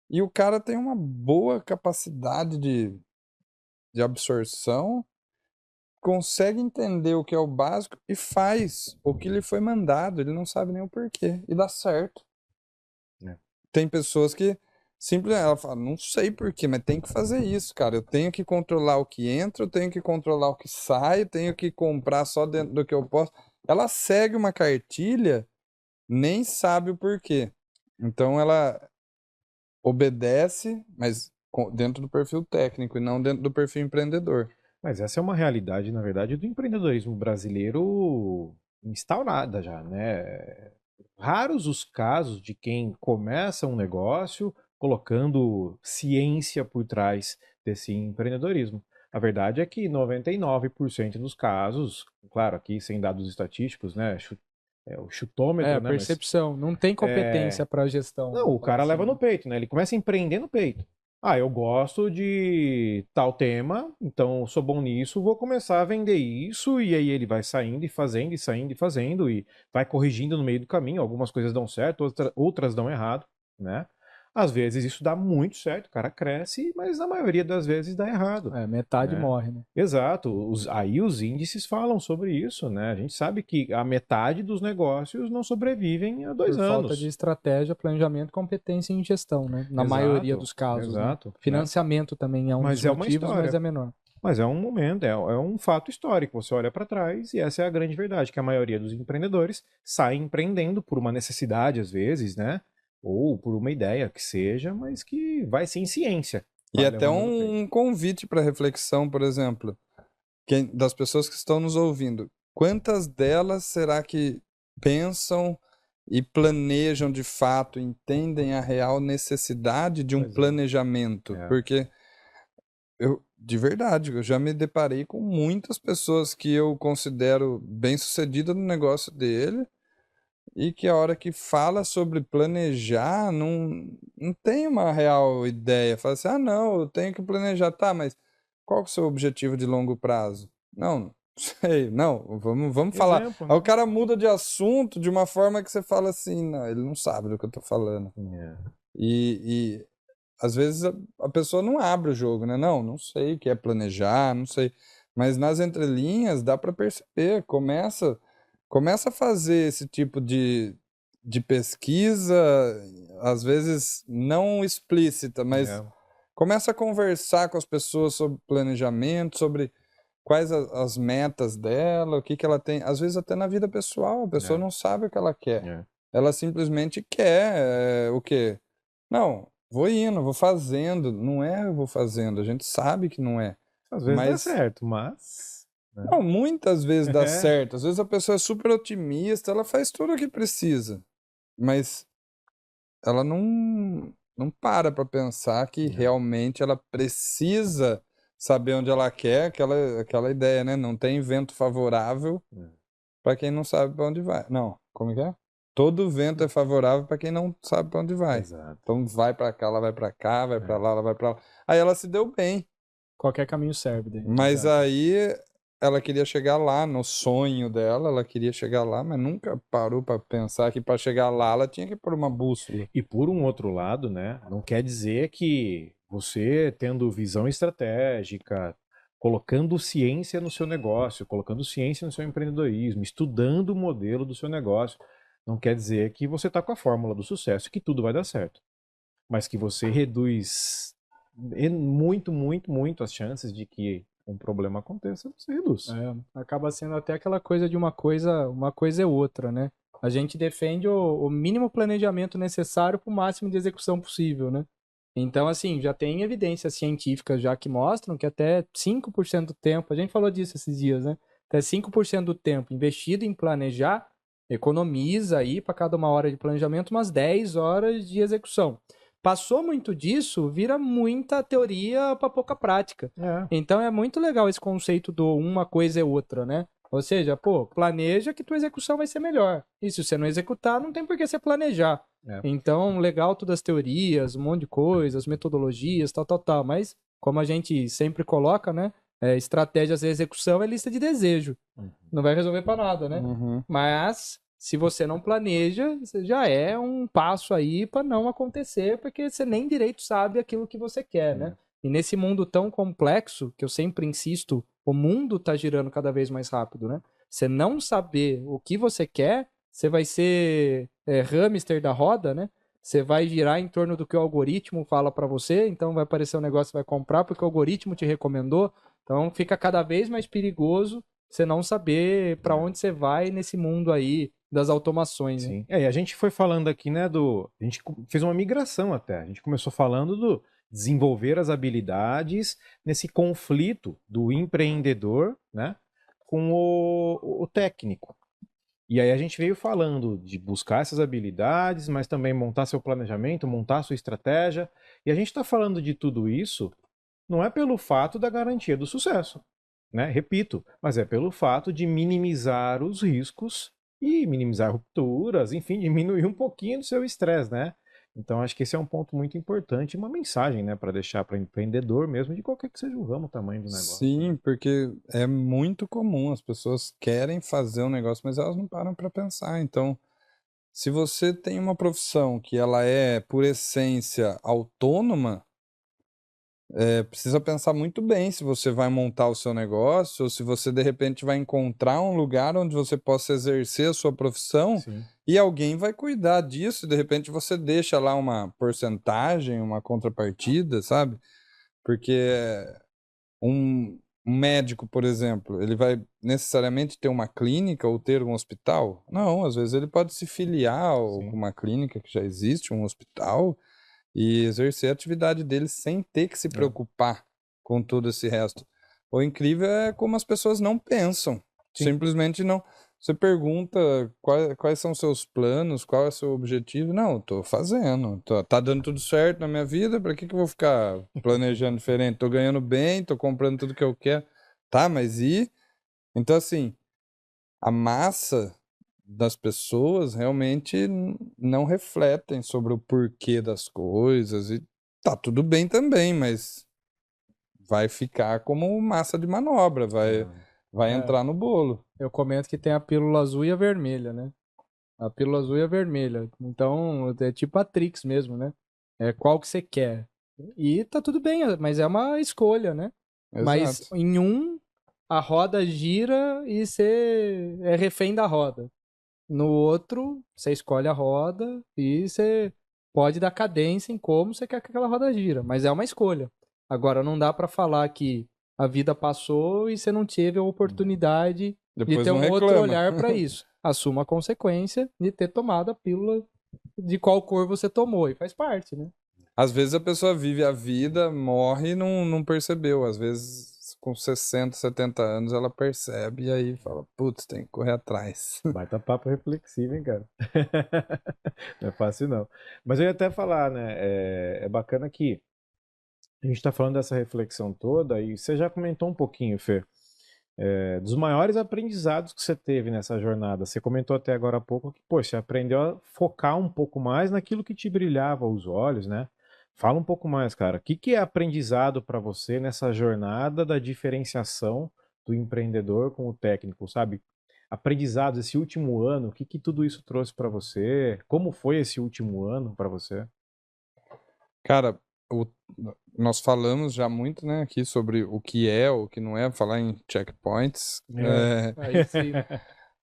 e o cara tem uma boa capacidade de absorção, consegue entender o que é o básico e faz o que lhe foi mandado, ele não sabe nem o porquê, e dá certo. É. Tem pessoas que simplesmente ela fala, não sei por quê, mas tem que fazer isso, cara. Eu tenho que controlar o que entra, eu tenho que controlar o que sai, eu tenho que comprar só dentro do que eu posso. Ela segue uma cartilha, nem sabe o porquê. Então ela obedece, mas dentro do perfil técnico e não dentro do perfil empreendedor. Mas essa é uma realidade, na verdade, do empreendedorismo brasileiro instaurada já, né? Raros os casos de quem começa um negócio colocando ciência por trás desse empreendedorismo. A verdade é que 99% dos casos, claro, aqui sem dados estatísticos, né? o chutômetro, né? percepção. Não tem competência para gestão. Não, o cara leva no peito, né? Ele começa a empreender no peito. Eu gosto de tal tema, então sou bom nisso, vou começar a vender isso, e aí ele vai saindo e fazendo, e saindo e fazendo, e vai corrigindo no meio do caminho. Algumas coisas dão certo, outras dão errado, né? Às vezes isso dá muito certo, o cara cresce, mas na maioria das vezes dá errado. Metade né? morre, né? Exato. Aí os índices falam sobre isso, né? A gente sabe que a metade dos negócios não sobrevivem a 2 Por anos. falta de estratégia, planejamento, competência em gestão, né? Na Exato, maioria dos casos. exato, Né? Financiamento também é um dos motivos, mas é menor. Mas é um momento, é um fato histórico. Você olha para trás e essa é a grande verdade, que a maioria dos empreendedores sai empreendendo por uma necessidade, às vezes, né? Ou por uma ideia que seja, mas que vai sem ciência. E até um convite para reflexão, por exemplo, das pessoas que estão nos ouvindo. Quantas delas será que pensam e planejam de fato, entendem a real necessidade de um planejamento? Porque de verdade, eu já me deparei com muitas pessoas que eu considero bem-sucedidas no negócio dele, e que a hora que fala sobre planejar, não tem uma real ideia. Fala assim, não, eu tenho que planejar. Tá, mas qual que é o seu objetivo de longo prazo? Não sei, não, vamos falar. Exemplo, Aí o cara muda de assunto de uma forma que você fala assim, não, ele não sabe do que eu tô falando. E às vezes a pessoa não abre o jogo, né? Não sei o que é planejar, não sei. Mas nas entrelinhas dá para perceber, começa a fazer esse tipo de pesquisa, às vezes não explícita, mas começa a conversar com as pessoas sobre planejamento, sobre quais as metas dela, o que ela tem. Às vezes até na vida pessoal, a pessoa não sabe o que ela quer. Ela simplesmente quer o quê? Não, vou indo, vou fazendo. Não é eu vou fazendo, a gente sabe que não é. Às vezes dá certo, mas... Não, muitas vezes dá certo. Às vezes a pessoa é super otimista, ela faz tudo o que precisa. Mas ela não para pensar que realmente ela precisa saber onde ela quer aquela ideia, né? Não tem vento favorável para quem não sabe para onde vai. Não, como que é? Todo vento é favorável para quem não sabe para onde vai. Exato. Então vai para cá, ela vai para cá, vai para lá, ela vai para lá. Aí ela se deu bem. Qualquer caminho serve. Daí. Mas aí ela queria chegar lá, no sonho dela, ela queria chegar lá, mas nunca parou para pensar que para chegar lá ela tinha que pôr uma bússola. E por um outro lado, né, não quer dizer que você tendo visão estratégica, colocando ciência no seu negócio, colocando ciência no seu empreendedorismo, estudando o modelo do seu negócio, não quer dizer que você está com a fórmula do sucesso, que tudo vai dar certo. Mas que você reduz muito, muito, muito as chances de que um problema aconteça, você reduz. Acaba sendo até aquela coisa de uma coisa é outra, né? A gente defende o mínimo planejamento necessário para o máximo de execução possível, né? Então, assim, já tem evidências científicas já que mostram que até 5% do tempo, a gente falou disso esses dias, né? Até 5% do tempo investido em planejar, economiza aí para cada 1 hora de planejamento umas 10 horas de execução. Passou muito disso, vira muita teoria para pouca prática. Então é muito legal esse conceito do uma coisa é outra, né? Ou seja, planeja que tua execução vai ser melhor. E se você não executar, não tem por que você planejar. Então, legal todas as teorias, um monte de coisas, metodologias, tal. Mas, como a gente sempre coloca, né? Estratégias de execução é lista de desejo. Não vai resolver para nada, né? Mas... se você não planeja, já é um passo aí para não acontecer, porque você nem direito sabe aquilo que você quer, né? E nesse mundo tão complexo, que eu sempre insisto, o mundo está girando cada vez mais rápido, né? Você não saber o que você quer, você vai ser hamster da roda, né? Você vai girar em torno do que o algoritmo fala para você, então vai aparecer um negócio que você vai comprar porque o algoritmo te recomendou. Então fica cada vez mais perigoso você não saber para onde você vai nesse mundo aí das automações. Sim. E a gente foi falando aqui, né, a gente fez uma migração até. A gente começou falando do desenvolver as habilidades nesse conflito do empreendedor, né, com o técnico. E aí a gente veio falando de buscar essas habilidades, mas também montar seu planejamento, montar sua estratégia. E a gente está falando de tudo isso não é pelo fato da garantia do sucesso, né? Repito, mas é pelo fato de minimizar os riscos e minimizar rupturas, enfim, diminuir um pouquinho do seu estresse, né? Então, acho que esse é um ponto muito importante, uma mensagem, né, para deixar para empreendedor mesmo, de qualquer que seja o ramo, o tamanho do negócio, né? Sim, porque é muito comum, as pessoas querem fazer um negócio, mas elas não param para pensar. Então, se você tem uma profissão que ela é, por essência, autônoma, precisa pensar muito bem se você vai montar o seu negócio ou se você, de repente, vai encontrar um lugar onde você possa exercer a sua profissão Sim. e alguém vai cuidar disso, e de repente você deixa lá uma porcentagem, uma contrapartida, sabe? Porque um médico, por exemplo, ele vai necessariamente ter uma clínica ou ter um hospital? Não, às vezes ele pode se filiar a Sim. alguma clínica que já existe, um hospital, e exercer a atividade dele sem ter que se É. preocupar com todo esse resto. O incrível é como as pessoas não pensam. Sim. Simplesmente não. Você pergunta quais são os seus planos, qual é o seu objetivo. Não, tô fazendo. Tá dando tudo certo na minha vida, para que que eu vou ficar planejando diferente? Tô ganhando bem, tô comprando tudo que eu quero. Tá, mas e? Então, assim, a massa das pessoas realmente não refletem sobre o porquê das coisas e tá tudo bem também, mas vai ficar como massa de manobra, vai É, entrar no bolo. eu comento que tem a pílula azul e a vermelha, né? A pílula azul e a vermelha. Então, é tipo a Trix mesmo, né? É qual que você quer. E tá tudo bem, mas é uma escolha, né? Mas Exato. em um, a roda gira e você é refém da roda. No outro, você escolhe a roda e você pode dar cadência em como você quer que aquela roda gira, mas é uma escolha. Agora, não dá pra falar que a vida passou e você não teve a oportunidade de Depois ter não um outro reclama. olhar pra isso. Assuma a consequência de ter tomado a pílula de qual cor você tomou, e faz parte, né? Às vezes a pessoa vive a vida, morre e não percebeu. Às vezes, com 60, 70 anos, ela percebe e aí fala, putz, tem que correr atrás. Baita papo reflexivo, hein, cara? Não é fácil, não. Mas eu ia até falar, né? É bacana que a gente está falando dessa reflexão toda e você já comentou um pouquinho, Fê, dos maiores aprendizados que você teve nessa jornada. Você comentou até agora há pouco que, pô, você aprendeu a focar um pouco mais naquilo que te brilhava aos olhos, né? Fala um pouco mais, cara. O que que é aprendizado para você nessa jornada da diferenciação do empreendedor com o técnico, sabe? Aprendizados esse último ano, o que que tudo isso trouxe para você? Como foi esse último ano para você? Cara, o- nós falamos já muito, né, aqui sobre o que é, o que não é, falar em checkpoints. É, aí sim.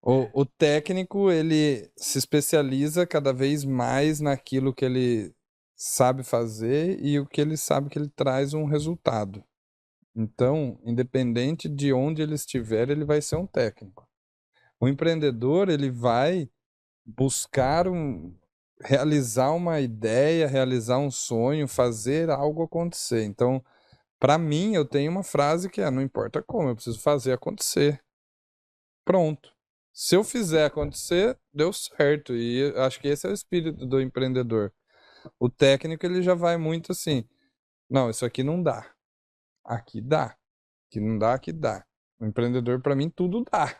O técnico, ele se especializa cada vez mais naquilo que ele sabe fazer e o que ele sabe que ele traz um resultado. Então, independente de onde ele estiver, ele vai ser um técnico. O empreendedor, ele vai buscar realizar uma ideia, realizar um sonho, fazer algo acontecer. Então, para mim, eu tenho uma frase que é: não importa como, eu preciso fazer acontecer. Pronto. Se eu fizer acontecer, deu certo. E eu acho que esse é o espírito do empreendedor. O técnico, ele já vai muito assim: não, isso aqui não dá. Aqui dá. Aqui não dá, aqui dá. O empreendedor, para mim, tudo dá.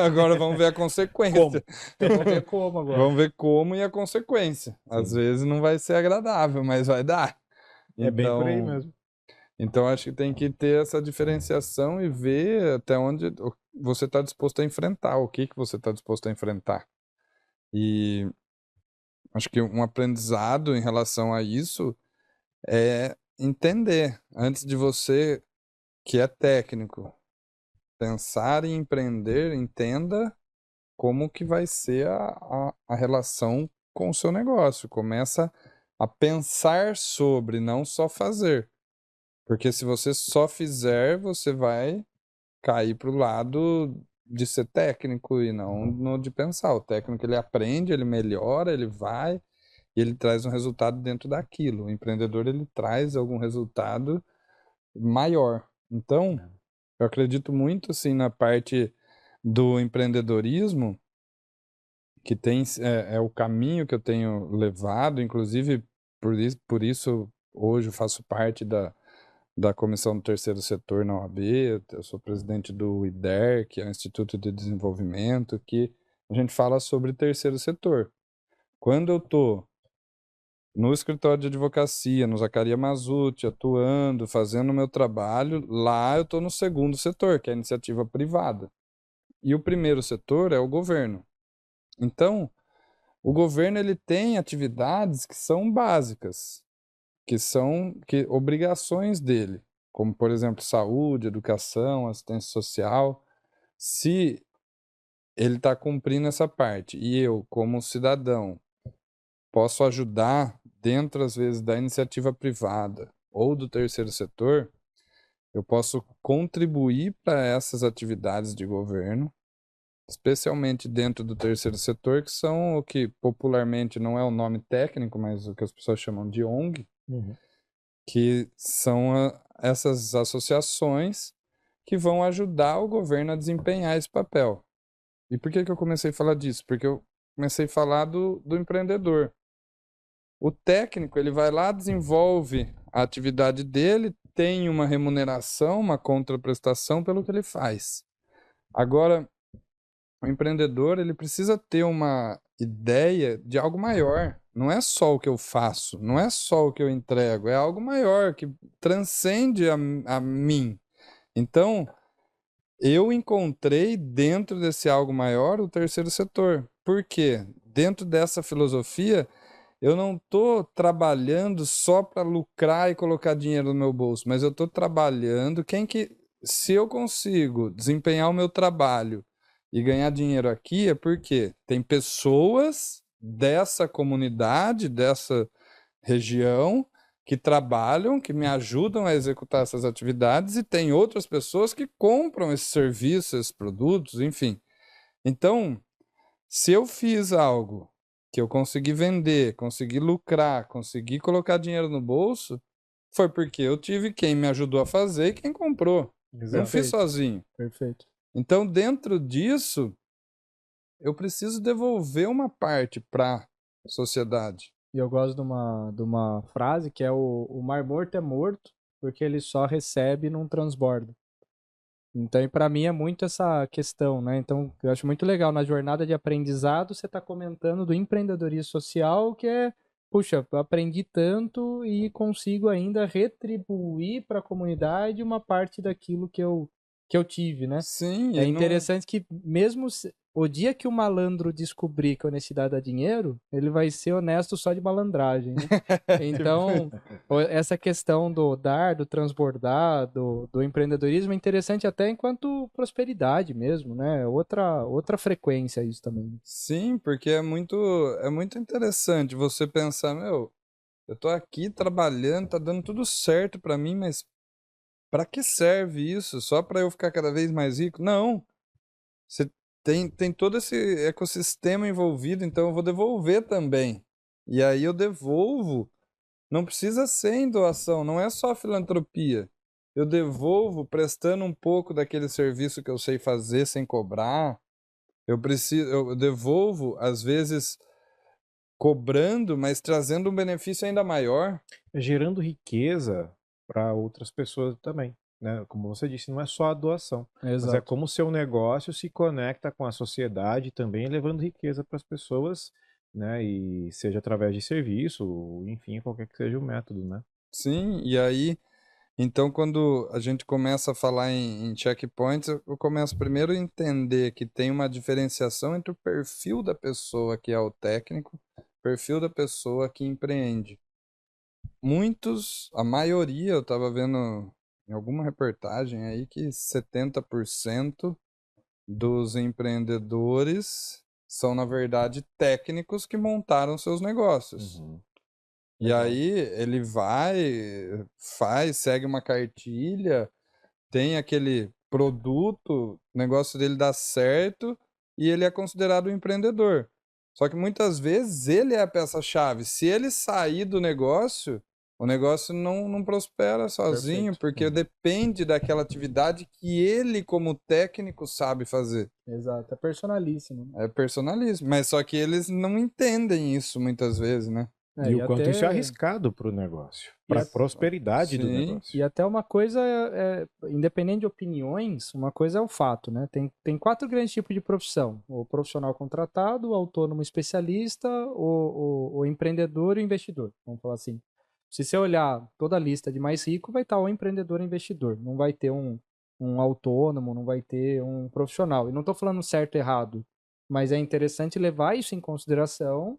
Agora vamos ver a consequência. Como? Vamos ver como agora. Vamos ver como e a consequência. Às Sim, vezes não vai ser agradável, mas vai dar. é bem por aí Então, mesmo. então acho que tem que ter essa diferenciação e ver até onde você está disposto a enfrentar, o que que você está disposto a enfrentar. E acho que um aprendizado em relação a isso é entender, antes de você, que é técnico, pensar em empreender, entenda como que vai ser a relação com o seu negócio. Começa a pensar sobre, não só fazer. Porque se você só fizer, você vai cair para o lado de ser técnico e não no de pensar. O técnico, ele aprende, ele melhora, ele vai e ele traz um resultado dentro daquilo. O empreendedor, ele traz algum resultado maior. Então, eu acredito muito assim na parte do empreendedorismo, que tem é o caminho que eu tenho levado, inclusive por isso hoje eu faço parte da comissão do terceiro setor na OAB. Eu sou presidente do IDER, que é o Instituto de Desenvolvimento, que a gente fala sobre terceiro setor. Quando eu estou no escritório de advocacia, no Zaccaria Mazzutti, atuando, fazendo o meu trabalho, lá eu estou no segundo setor, que é a iniciativa privada. E o primeiro setor é o governo. Então, o governo ele tem atividades que são básicas, que são obrigações dele, como, por exemplo, saúde, educação, assistência social. Se ele está cumprindo essa parte e eu, como cidadão, posso ajudar dentro, às vezes, da iniciativa privada ou do terceiro setor, eu posso contribuir para essas atividades de governo, especialmente dentro do terceiro setor, que são o que popularmente não é o nome técnico, mas o que as pessoas chamam de ONG, que são essas associações que vão ajudar o governo a desempenhar esse papel. E por que eu comecei a falar disso? Porque eu comecei a falar do empreendedor. O técnico, ele vai lá, desenvolve a atividade dele, tem uma remuneração, uma contraprestação pelo que ele faz. Agora, o empreendedor, ele precisa ter uma ideia de algo maior. Não é só o que eu faço, não é só o que eu entrego, é algo maior que transcende a mim. Então, eu encontrei dentro desse algo maior o terceiro setor. Por quê? Dentro dessa filosofia, eu não estou trabalhando só para lucrar e colocar dinheiro no meu bolso, mas eu estou trabalhando. Se eu consigo desempenhar o meu trabalho e ganhar dinheiro aqui, é porque tem pessoas dessa comunidade, dessa região, que trabalham, que me ajudam a executar essas atividades, e tem outras pessoas que compram esses serviços, esses produtos, enfim. Então, se eu fiz algo que eu consegui vender, consegui lucrar, consegui colocar dinheiro no bolso, foi porque eu tive quem me ajudou a fazer e quem comprou. Não fiz sozinho. Perfeito. Então, dentro disso, eu preciso devolver uma parte para a sociedade. E eu gosto de uma frase que é o mar morto é morto porque ele só recebe e não transborda. Então, e para mim é muito essa questão, né? Então, eu acho muito legal na jornada de aprendizado você está comentando do empreendedorismo social, que é, puxa, eu aprendi tanto e consigo ainda retribuir para a comunidade uma parte daquilo que eu tive, né? Sim, É e não... interessante que mesmo o dia que o malandro descobrir que a honestidade dá dinheiro, ele vai ser honesto só de malandragem, né? Então, essa questão do dar, do transbordar, do empreendedorismo é interessante até enquanto prosperidade mesmo, né? Outra frequência isso também. Sim, porque é muito interessante você pensar, meu, eu tô aqui trabalhando, tá dando tudo certo para mim, mas para que serve isso? Só para eu ficar cada vez mais rico? Não. Você tem todo esse ecossistema envolvido, então eu vou devolver também. E aí eu devolvo, não precisa ser em doação, não é só filantropia. Eu devolvo prestando um pouco daquele serviço que eu sei fazer sem cobrar. Eu devolvo, às vezes, cobrando, mas trazendo um benefício ainda maior. Gerando riqueza para outras pessoas também, né? Como você disse, não é só a doação, mas é Exato. como o seu negócio se conecta com a sociedade também, levando riqueza para as pessoas, né? E seja através de serviço, enfim, qualquer que seja o método, né? Sim, e aí, então quando a gente começa a falar em checkpoints, eu começo primeiro a entender que tem uma diferenciação entre o perfil da pessoa que é o técnico, perfil da pessoa que empreende. A maioria, eu estava vendo em alguma reportagem aí que 70% dos empreendedores são, na verdade, técnicos que montaram seus negócios. E Legal. aí ele vai, faz, segue uma cartilha, tem aquele produto, o negócio dele dá certo e ele é considerado um empreendedor. Só que muitas vezes ele é a peça-chave. Se ele sair do negócio, o negócio não prospera sozinho, Perfeito. porque depende daquela atividade que ele, como técnico, sabe fazer. Exato. É personalíssimo, né? É personalismo. Mas só que eles não entendem isso muitas vezes, né? E o quanto isso é até- arriscado para o negócio, para a Isso. prosperidade do Sim. negócio. E até uma coisa, independente de opiniões, uma coisa é o fato, né? Tem 4 grandes tipos de profissão: o profissional contratado, o autônomo especialista, o empreendedor e o investidor, vamos falar assim. Se você olhar toda a lista de mais rico, vai estar o empreendedor e o investidor. Não vai ter um autônomo, não vai ter um profissional. E não estou falando certo e errado, mas é interessante levar isso em consideração.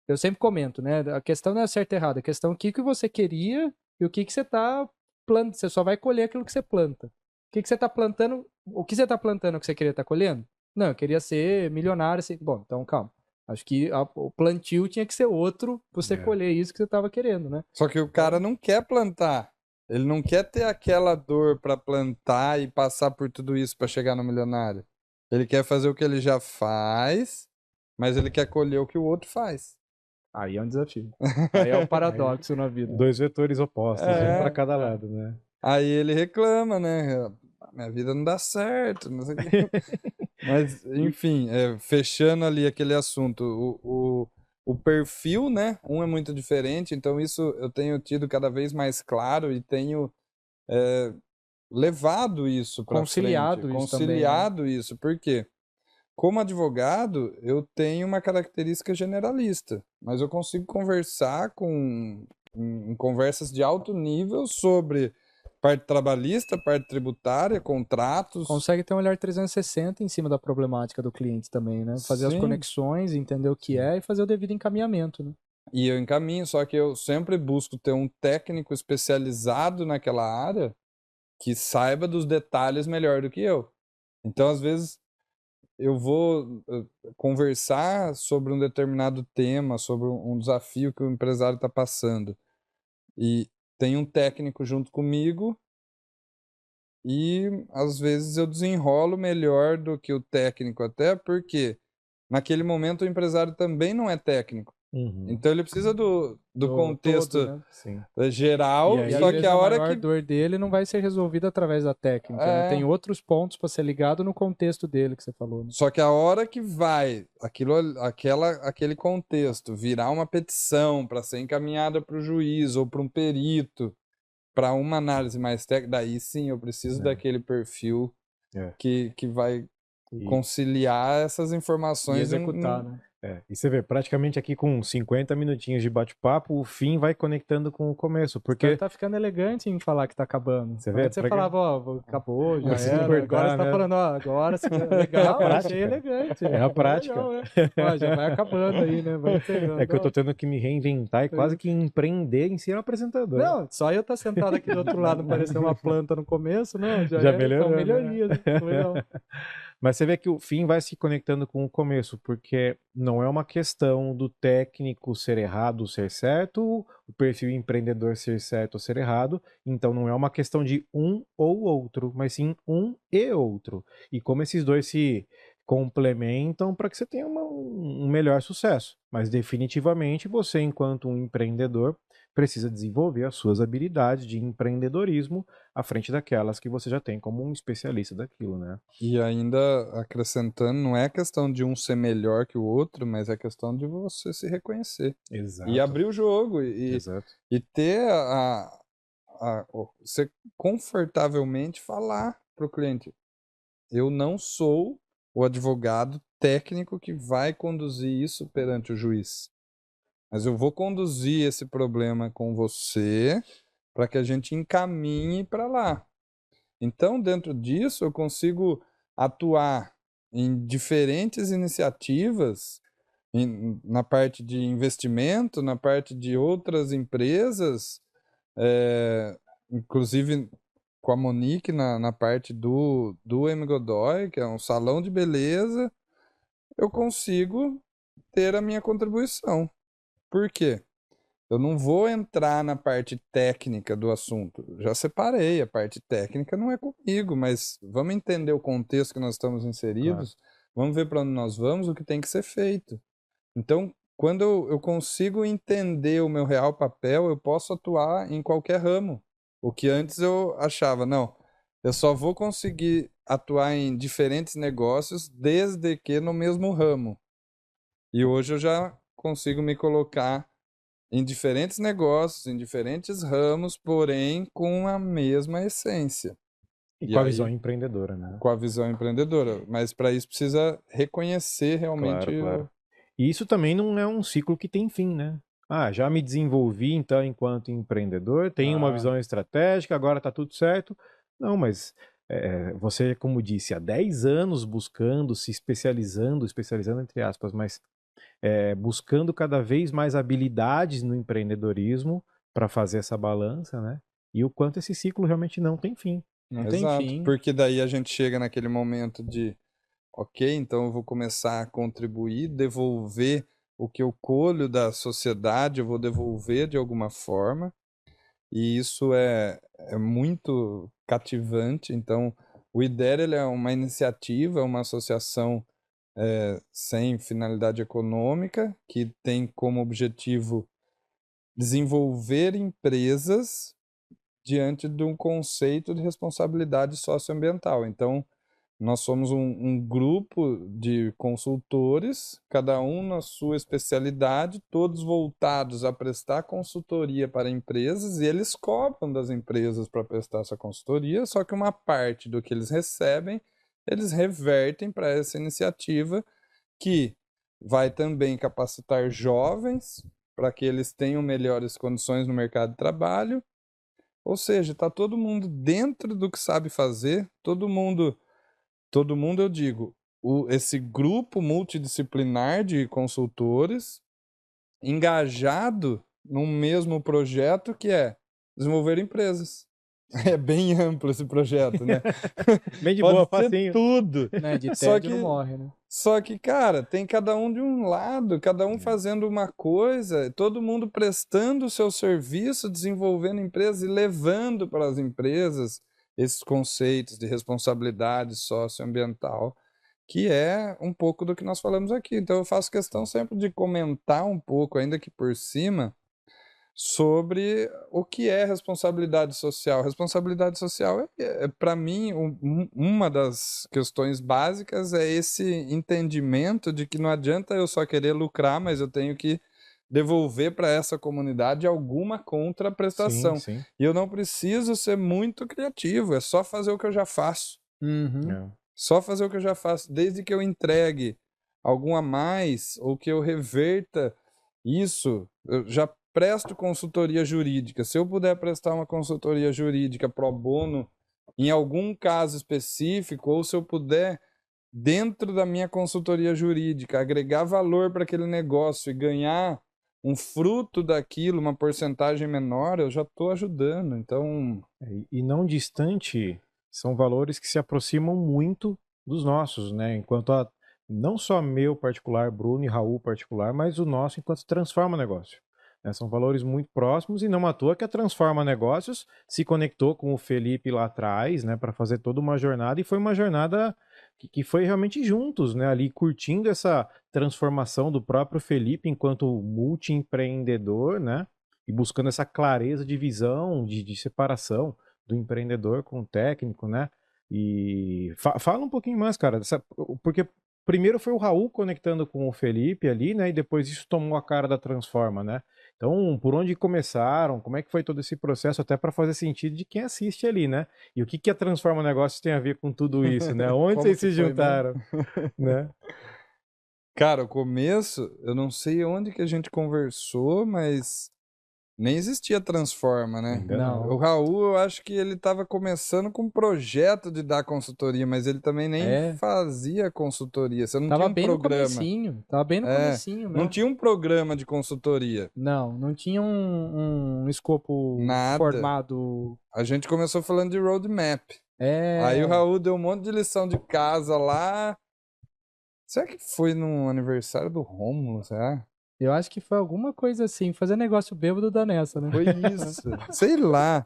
Eu sempre comento, né? A questão não é certo e errado, a questão é o que você queria e o que você está plantando. Você só vai colher aquilo que você planta. O que você está plantando? O que você está plantando é o que você queria estar colhendo? Não, eu queria ser milionário. Bom, então calma. Acho que o plantio tinha que ser outro pra você colher isso que você estava querendo, né? Só que o cara não quer plantar. Ele não quer ter aquela dor para plantar e passar por tudo isso para chegar no milionário. Ele quer fazer o que ele já faz, mas ele quer colher o que o outro faz. Aí é um desafio. Aí é um paradoxo na vida. 2 vetores opostos, um para cada É. lado, né? Aí ele reclama, né? Minha vida não dá certo, não sei o quê. Mas, enfim, fechando ali aquele assunto, o perfil, né? Um é muito diferente, então isso eu tenho tido cada vez mais claro e tenho levado isso para Conciliado frente, isso também, né? conciliado isso. Por quê? Como advogado, eu tenho uma característica generalista, mas eu consigo conversar em conversas de alto nível sobre parte trabalhista, parte tributária, contratos. Consegue ter um olhar 360 em cima da problemática do cliente também, né? Fazer as Sim. conexões, entender o que é e fazer o devido encaminhamento, né? E eu encaminho, só que eu sempre busco ter um técnico especializado naquela área que saiba dos detalhes melhor do que eu. Então, às vezes, eu vou conversar sobre um determinado tema, sobre um desafio que o empresário está passando. E tem um técnico junto comigo e, às vezes, eu desenrolo melhor do que o técnico, até porque naquele momento o empresário também não é técnico. Uhum. Então ele precisa do contexto todo, né? Sim. geral, E só às que vezes a hora maior que dor dele não vai ser resolvida através da técnica, né? Tem outros pontos para ser ligado no contexto dele que você falou, né? só que a hora que vai aquele contexto virar uma petição para ser encaminhada para o juiz ou para um perito, para uma análise mais técnica, daí sim eu preciso daquele perfil É. que vai E- conciliar essas E informações executar, né? E você vê, praticamente aqui com 50 minutinhos de bate-papo, o fim vai conectando com o começo, Porque porque tá ficando elegante em falar que tá acabando. Você vê, Antes você pra- falava, ó, acabou, já Precisa era. cortar, Agora você tá né? falando, ó, agora você legal, É a achei prática. elegante. É a prática. Legal, né? Ó, já vai acabando aí, né? Vai encerrando. É que eu tô Ó. tendo que me reinventar e quase que empreender em ser um apresentador. Não, só eu estar sentado aqui do outro lado, não parecer uma planta no começo, não, Já são melhorou, né? melhorias, né? Legal. Mas você vê que o fim vai se conectando com o começo, porque não é uma questão do técnico ser errado ou ser certo, o perfil empreendedor ser certo ou ser errado. Então não é uma questão de um ou outro, mas sim um e outro. E como esses dois se complementam para que você tenha um melhor sucesso. Mas definitivamente você, enquanto um empreendedor, precisa desenvolver as suas habilidades de empreendedorismo à frente daquelas que você já tem como um especialista daquilo, né? E ainda acrescentando, não é questão de um ser melhor que o outro, mas é questão de você se reconhecer. Exato. E abrir o jogo Exato. e ter você confortavelmente falar para o cliente: eu não sou o advogado técnico que vai conduzir isso perante o juiz, mas eu vou conduzir esse problema com você para que a gente encaminhe para lá. Então, dentro disso, eu consigo atuar em diferentes iniciativas na parte de investimento, na parte de outras empresas, inclusive com a Monique na parte do M. Godoy, que é um salão de beleza, eu consigo ter a minha contribuição. Por quê? Eu não vou entrar na parte técnica do assunto. Já separei, a parte técnica não é comigo, mas vamos entender o contexto que nós estamos inseridos, vamos ver para onde nós vamos, o que tem que ser feito. Então, quando eu consigo entender o meu real papel, eu posso atuar em qualquer ramo. O que antes eu achava, não, eu só vou conseguir atuar em diferentes negócios desde que no mesmo ramo. E hoje eu já consigo me colocar em diferentes negócios, em diferentes ramos, porém com a mesma essência. E E com a aí, visão empreendedora, né? com a visão empreendedora. Mas para isso precisa reconhecer realmente Claro, claro. E isso também não é um ciclo que tem fim, né? Ah, já me desenvolvi então enquanto empreendedor, tenho uma Ah, visão estratégica, agora tá tudo certo. Não, mas você, como disse, há 10 anos buscando, se especializando, especializando entre aspas, mas buscando cada vez mais habilidades no empreendedorismo para fazer essa balança, né? E o quanto esse ciclo realmente não tem fim. Não tem exato. fim. Porque daí a gente chega naquele momento de, ok, então eu vou começar a contribuir, devolver o que eu colho da sociedade, eu vou devolver de alguma forma. E isso é muito cativante. Então, o IDER ele é uma iniciativa, uma associação sem finalidade econômica, que tem como objetivo desenvolver empresas diante de um conceito de responsabilidade socioambiental. Então, nós somos um grupo de consultores, cada um na sua especialidade, todos voltados a prestar consultoria para empresas, e eles cobram das empresas para prestar essa consultoria, só que uma parte do que eles recebem, eles revertem para essa iniciativa que vai também capacitar jovens para que eles tenham melhores condições no mercado de trabalho. Ou seja, está todo mundo dentro do que sabe fazer, todo mundo eu digo, esse grupo multidisciplinar de consultores engajado num mesmo projeto que é desenvolver empresas. É bem amplo esse projeto, né? Bem de boa, Pode ser facinho. tudo. Né? De Só tédio não que, morre, né? só que, cara, tem cada um de um lado, cada um É. fazendo uma coisa, todo mundo prestando o seu serviço, desenvolvendo empresas e levando para as empresas esses conceitos de responsabilidade socioambiental, que é um pouco do que nós falamos aqui. Então, eu faço questão sempre de comentar um pouco, ainda que por cima, sobre o que é responsabilidade social. Responsabilidade social para mim, uma das questões básicas é esse entendimento de que não adianta eu só querer lucrar, mas eu tenho que devolver para essa comunidade alguma Sim, contraprestação. sim. E eu não preciso ser muito criativo, é só fazer o que eu já faço. Uhum. É. Só fazer o que eu já faço, desde que eu entregue algum a mais ou que eu reverta isso, eu já presto consultoria jurídica. Se eu puder prestar uma consultoria jurídica pro bono em algum caso específico, ou se eu puder, dentro da minha consultoria jurídica, agregar valor para aquele negócio e ganhar um fruto daquilo, uma porcentagem menor, eu já estou ajudando. Então, E não distante, são valores que se aproximam muito dos nossos, né? Não só meu particular, Bruno e Raul particular, mas o nosso enquanto transforma negócio. Né? São valores muito próximos e não à toa que a Transforma Negócios se conectou com o Felipe lá atrás, né, para fazer toda uma jornada e foi uma jornada que foi realmente juntos, né, ali curtindo essa transformação do próprio Felipe enquanto multi-empreendedor, né? E buscando essa clareza de visão, de separação do empreendedor com o técnico, né? E fala um pouquinho mais, cara, porque primeiro foi o Raul conectando com o Felipe ali, né? E depois isso tomou a cara da Transforma, né? Então, por onde começaram? Como é que foi todo esse processo, até para fazer sentido de quem assiste ali, né? E o que que a Transforma Negócios tem a ver com tudo isso, né? Onde como vocês que se foi mesmo? juntaram, né? Cara, o começo, eu não sei onde que a gente conversou, mas nem existia Transforma, né? Ainda O não. Não. Raul, eu acho que ele estava começando com um projeto de dar consultoria, mas ele também nem É. fazia consultoria. Você não tinha Tava um bem no programa. comecinho. Tava bem no É, comecinho não mesmo. tinha um programa de consultoria. Não, não tinha um escopo Nada. formado. A gente começou falando de roadmap. Aí o É. Raul deu um monte de lição de casa lá. Será que foi no aniversário do Rômulo, será? Eu acho que foi alguma coisa assim. Fazer negócio bêbado dá nessa, né? Foi isso. Sei lá.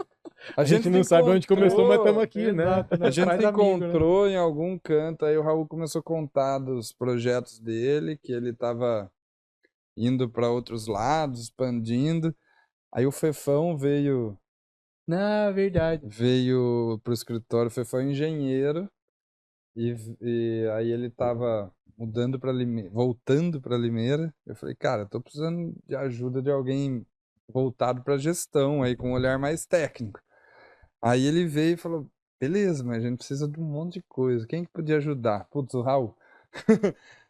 A A gente gente se não sabe onde começou, mas estamos encontrou. aqui, né? Exato, A né? gente Faz se amigo, né? encontrou em algum canto, aí o Raul começou a contar dos projetos dele, que ele estava indo para outros lados, expandindo. Aí o Fefão Não, verdade. veio pro escritório, o Fefão é engenheiro, e aí ele estava mudando para Limeira, voltando para Limeira. Eu falei, cara, tô precisando de ajuda de alguém voltado para gestão, aí com um olhar mais técnico. Aí ele veio e falou, beleza, mas a gente precisa de um monte de coisa. Quem que podia ajudar? Putz, o Raul.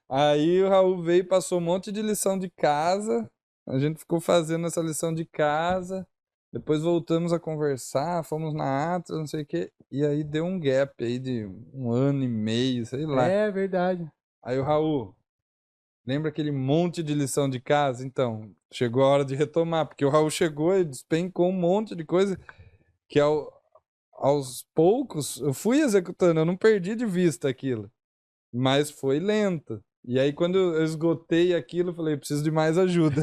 Aí o Raul veio e passou um monte de lição de casa. A gente ficou fazendo essa lição de casa. Depois voltamos a conversar, fomos na Atlas, não sei o quê. E aí deu um gap aí de 1 ano e meio, sei lá. É verdade. Aí o Raul, lembra aquele monte de lição de casa? Então, chegou a hora de retomar, porque o Raul chegou e despencou um monte de coisa que aos poucos eu fui executando, eu não perdi de vista aquilo, mas foi lento. E aí quando eu esgotei aquilo, eu falei, preciso de mais ajuda.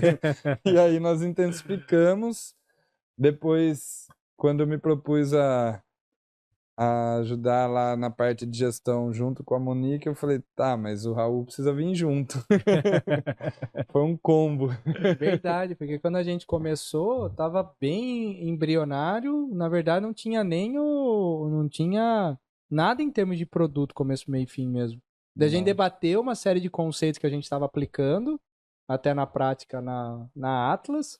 E aí nós intensificamos. Depois, quando eu me propus a ajudar lá na parte de gestão junto com a Monique, eu falei, tá, mas o Raul precisa vir junto. Foi um combo. Verdade, porque quando a gente começou, tava bem embrionário, na verdade não tinha não tinha nada em termos de produto, começo, meio e fim mesmo. Daí a gente Não. debateu uma série de conceitos que a gente estava aplicando, até na prática na Atlas,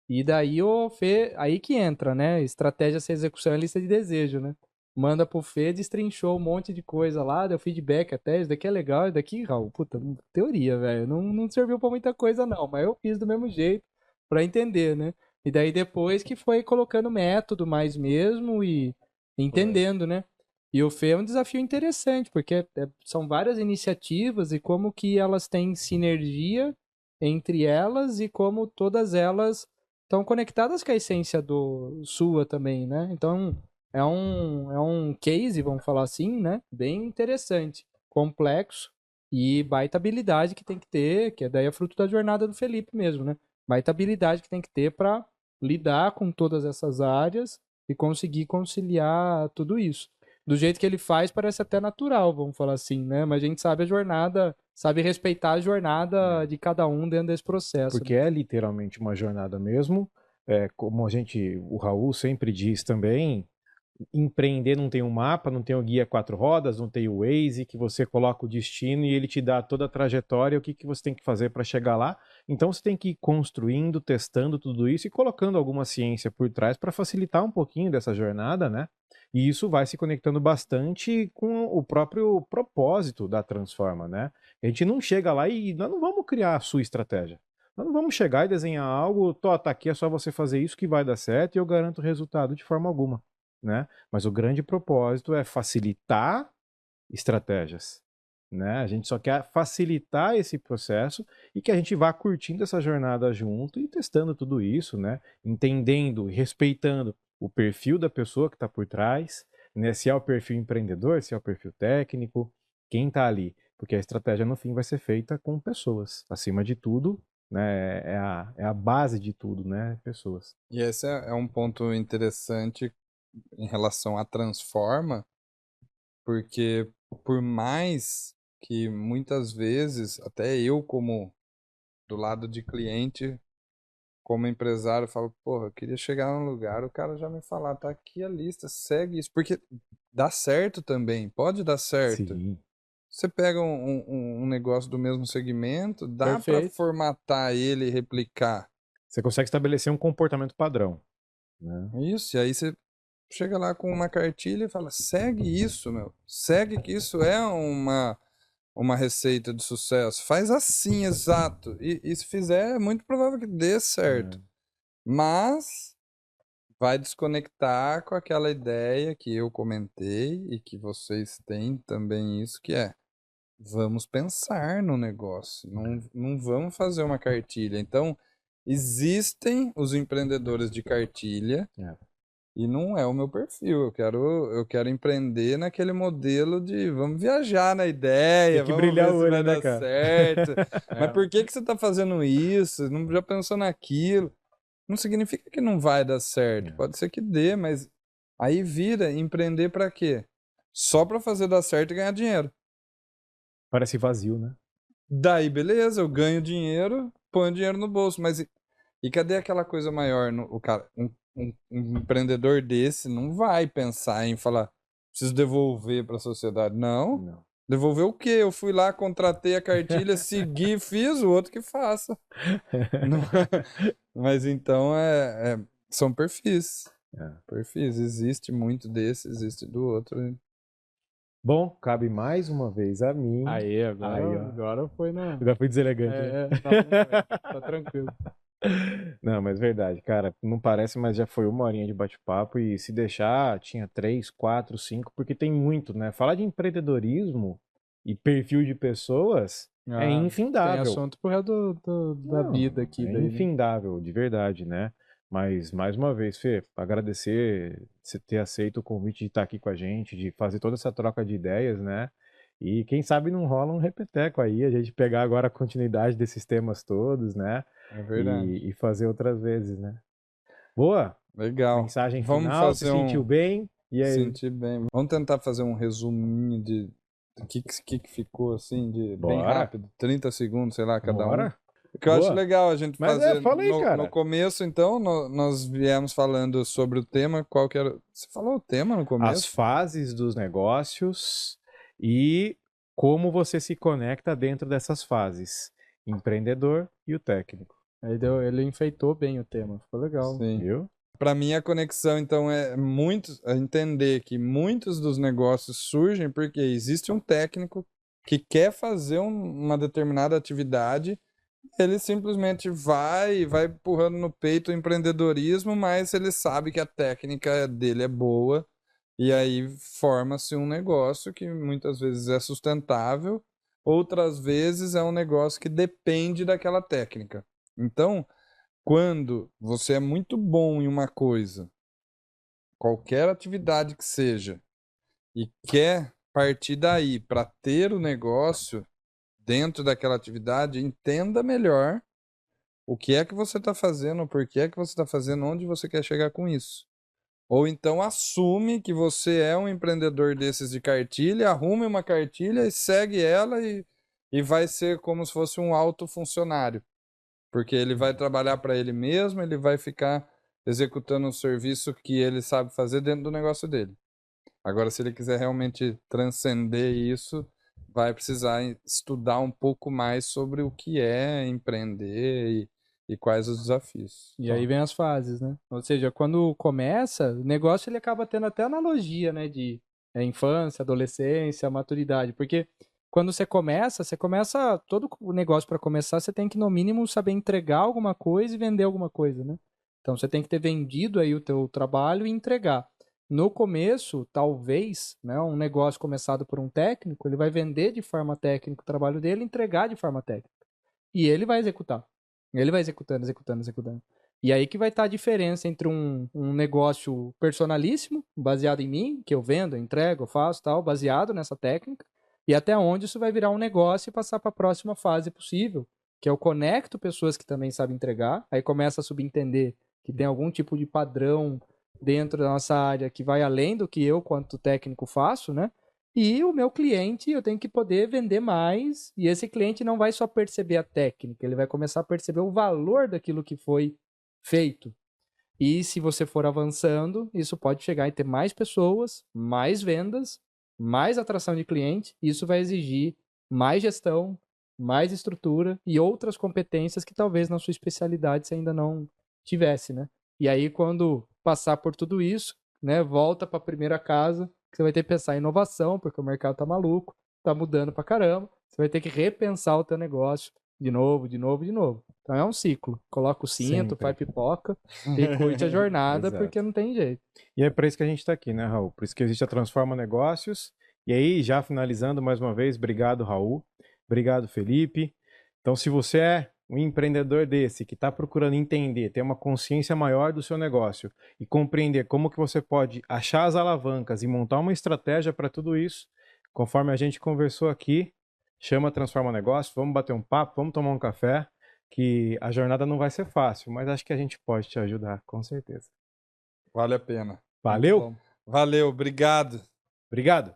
e daí o Fê, aí que entra, né? Estratégia sem execução é lista de desejo, né? Manda pro Fê, destrinchou um monte de coisa lá, deu feedback até, isso daqui é legal, isso daqui, Raul, puta, teoria, velho, não serviu pra muita coisa não, mas eu fiz do mesmo jeito pra entender, né? E daí depois que foi colocando método mais mesmo e entendendo, né? E o Fê é um desafio interessante, porque são várias iniciativas e como que elas têm sinergia entre elas e como todas elas estão conectadas com a essência sua também, né? Então, é um case, vamos falar assim, né? Bem interessante, complexo e baita habilidade que tem que ter, que daí é fruto da jornada do Felipe mesmo, né? Baita habilidade que tem que ter para lidar com todas essas áreas e conseguir conciliar tudo isso. Do jeito que ele faz, parece até natural, vamos falar assim, né? Mas a gente sabe a jornada, sabe respeitar a jornada de cada um dentro desse processo. Porque é literalmente uma jornada mesmo. Como o Raul sempre diz também, empreender não tem um mapa, não tem o guia 4 rodas, não tem o Waze, que você coloca o destino e ele te dá toda a trajetória, o que você tem que fazer para chegar lá. Então você tem que ir construindo, testando tudo isso e colocando alguma ciência por trás para facilitar um pouquinho dessa jornada, né? E isso vai se conectando bastante com o próprio propósito da Transforma, né? A gente não chega lá e nós não vamos criar a sua estratégia. Nós não vamos chegar e desenhar algo, tá aqui, é só você fazer isso que vai dar certo e eu garanto o resultado de forma alguma, né? Mas o grande propósito é facilitar estratégias, né? A gente só quer facilitar esse processo e que a gente vá curtindo essa jornada junto e testando tudo isso, né? Entendendo e respeitando o perfil da pessoa que está por trás, né? Se é o perfil empreendedor, se é o perfil técnico, quem está ali. Porque a estratégia, no fim, vai ser feita com pessoas. Acima de tudo, né? É a base de tudo, né? Pessoas. E esse é um ponto interessante em relação à Transforma, porque por mais que muitas vezes, até eu como do lado de cliente, como empresário, falo, porra, eu queria chegar num lugar, o cara já me falar, tá aqui a lista, segue isso, porque dá certo também, pode dar certo. Sim. Você pega um negócio do mesmo segmento, dá para Perfeito. formatar ele e replicar. Você consegue estabelecer um comportamento padrão, né? Isso, e aí você chega lá com uma cartilha e fala, segue isso, meu. Segue que isso é uma receita de sucesso. Faz assim, exato. E se fizer, é muito provável que dê certo. Mas vai desconectar com aquela ideia que eu comentei e que vocês têm também isso, que é vamos pensar no negócio, não vamos fazer uma cartilha. Então, existem os empreendedores de cartilha É. e não é o meu perfil. Eu quero empreender naquele modelo de vamos viajar na ideia, Tem que vamos brilhar ver o se olho, vai né, dar cara? certo. Mas por que você está fazendo isso? Não já pensou naquilo? Não significa que não vai dar certo. Pode ser que dê, mas aí vira empreender para quê? Só para fazer dar certo e ganhar dinheiro. Parece vazio, né? Daí, beleza, eu ganho dinheiro, ponho dinheiro no bolso, mas e cadê aquela coisa maior? O cara, um empreendedor desse não vai pensar em falar, preciso devolver para a sociedade. Não. Não. Devolver o quê? Eu fui lá, contratei a cartilha, segui, fiz, o outro que faça. Não- Mas então são perfis. É. Perfis. Existe muito desse, existe do outro. Bom, cabe mais uma vez a mim. Aí, agora, Aí, ó. agora foi na. Agora fui deselegante, né? Não, não foi. Tá tranquilo. Não, mas verdade, cara, não parece, mas já foi 1 horinha de bate-papo e se deixar, tinha 3, 4, 5, porque tem muito, né? Falar de empreendedorismo e perfil de pessoas é Tem infindável. assunto pro resto da Não, vida aqui é daí, né? infindável, de verdade, né? Mas, mais uma vez, Fê, agradecer você ter aceito o convite de estar aqui com a gente, de fazer toda essa troca de ideias, né? E quem sabe não rola um repeteco aí, a gente pegar agora a continuidade desses temas todos, né? É verdade. E fazer outras vezes, né? Boa! Legal. Mensagem Vamos final, se fazer sentiu bem? E aí? Sentir bem. Vamos tentar fazer um resuminho de do que ficou assim, de bem Bora! rápido, 30 segundos, sei lá, cada um. Bora! O que eu acho Boa! legal a gente Mas fazer fala aí, no cara. começo, então, nós viemos falando sobre o tema, qual que era. Você falou o tema no As começo? fases dos negócios e como você se conecta dentro dessas fases. Empreendedor e o técnico, Ele enfeitou bem o tema, ficou legal. Sim. viu? Para mim, a conexão, então, é entender que muitos dos negócios surgem porque existe um técnico que quer fazer uma determinada atividade, ele simplesmente vai empurrando no peito o empreendedorismo, mas ele sabe que a técnica dele é boa, e aí forma-se um negócio que muitas vezes é sustentável, outras vezes é um negócio que depende daquela técnica. Então, quando você é muito bom em uma coisa, qualquer atividade que seja, e quer partir daí para ter o negócio dentro daquela atividade, entenda melhor o que é que você está fazendo, por que é que você está fazendo, onde você quer chegar com isso. Ou então assume que você é um empreendedor desses de cartilha, arrume uma cartilha e segue ela e vai ser como se fosse um autofuncionário. Porque ele vai trabalhar para ele mesmo, ele vai ficar executando o serviço que ele sabe fazer dentro do negócio dele. Agora, se ele quiser realmente transcender isso, vai precisar estudar um pouco mais sobre o que é empreender e quais os desafios. E aí vem as fases, né? Ou seja, quando começa, o negócio ele acaba tendo até analogia, né? De infância, adolescência, maturidade. Porque quando você começa todo o negócio para começar, você tem que no mínimo saber entregar alguma coisa e vender alguma coisa, né? Então você tem que ter vendido aí o teu trabalho e entregar. No começo, talvez, né, um negócio começado por um técnico, ele vai vender de forma técnica o trabalho dele e entregar de forma técnica. E ele vai executar. Ele vai executando, executando, executando. E aí que vai estar a diferença entre um negócio personalíssimo, baseado em mim, que eu vendo, eu entrego, eu faço, tal, baseado nessa técnica, e até onde isso vai virar um negócio e passar para a próxima fase possível, que eu conecto pessoas que também sabem entregar, aí começa a subentender que tem algum tipo de padrão dentro da nossa área que vai além do que eu, quanto técnico, faço, né? E o meu cliente, eu tenho que poder vender mais, e esse cliente não vai só perceber a técnica, ele vai começar a perceber o valor daquilo que foi feito. E se você for avançando, isso pode chegar e ter mais pessoas, mais vendas, mais atração de cliente, e isso vai exigir mais gestão, mais estrutura e outras competências que talvez na sua especialidade você ainda não tivesse, né? E aí quando passar por tudo isso, né, volta para a primeira casa, que você vai ter que pensar em inovação, porque o mercado tá maluco, tá mudando pra caramba, você vai ter que repensar o teu negócio de novo, de novo, de novo. Então é um ciclo. Coloca o cinto, Sempre. faz pipoca e curte a jornada, Exato. porque não tem jeito. E é para isso que a gente está aqui, né, Raul? Por isso que existe a Transforma Negócios. E aí, já finalizando mais uma vez, obrigado, Raul. Obrigado, Felipe. Então, se você é um empreendedor desse que está procurando entender, ter uma consciência maior do seu negócio e compreender como que você pode achar as alavancas e montar uma estratégia para tudo isso, conforme a gente conversou aqui, chama Transforma Negócios, vamos bater um papo, vamos tomar um café, que a jornada não vai ser fácil, mas acho que a gente pode te ajudar, com certeza. Vale a pena. Valeu? Muito bom. Valeu, obrigado. Obrigado.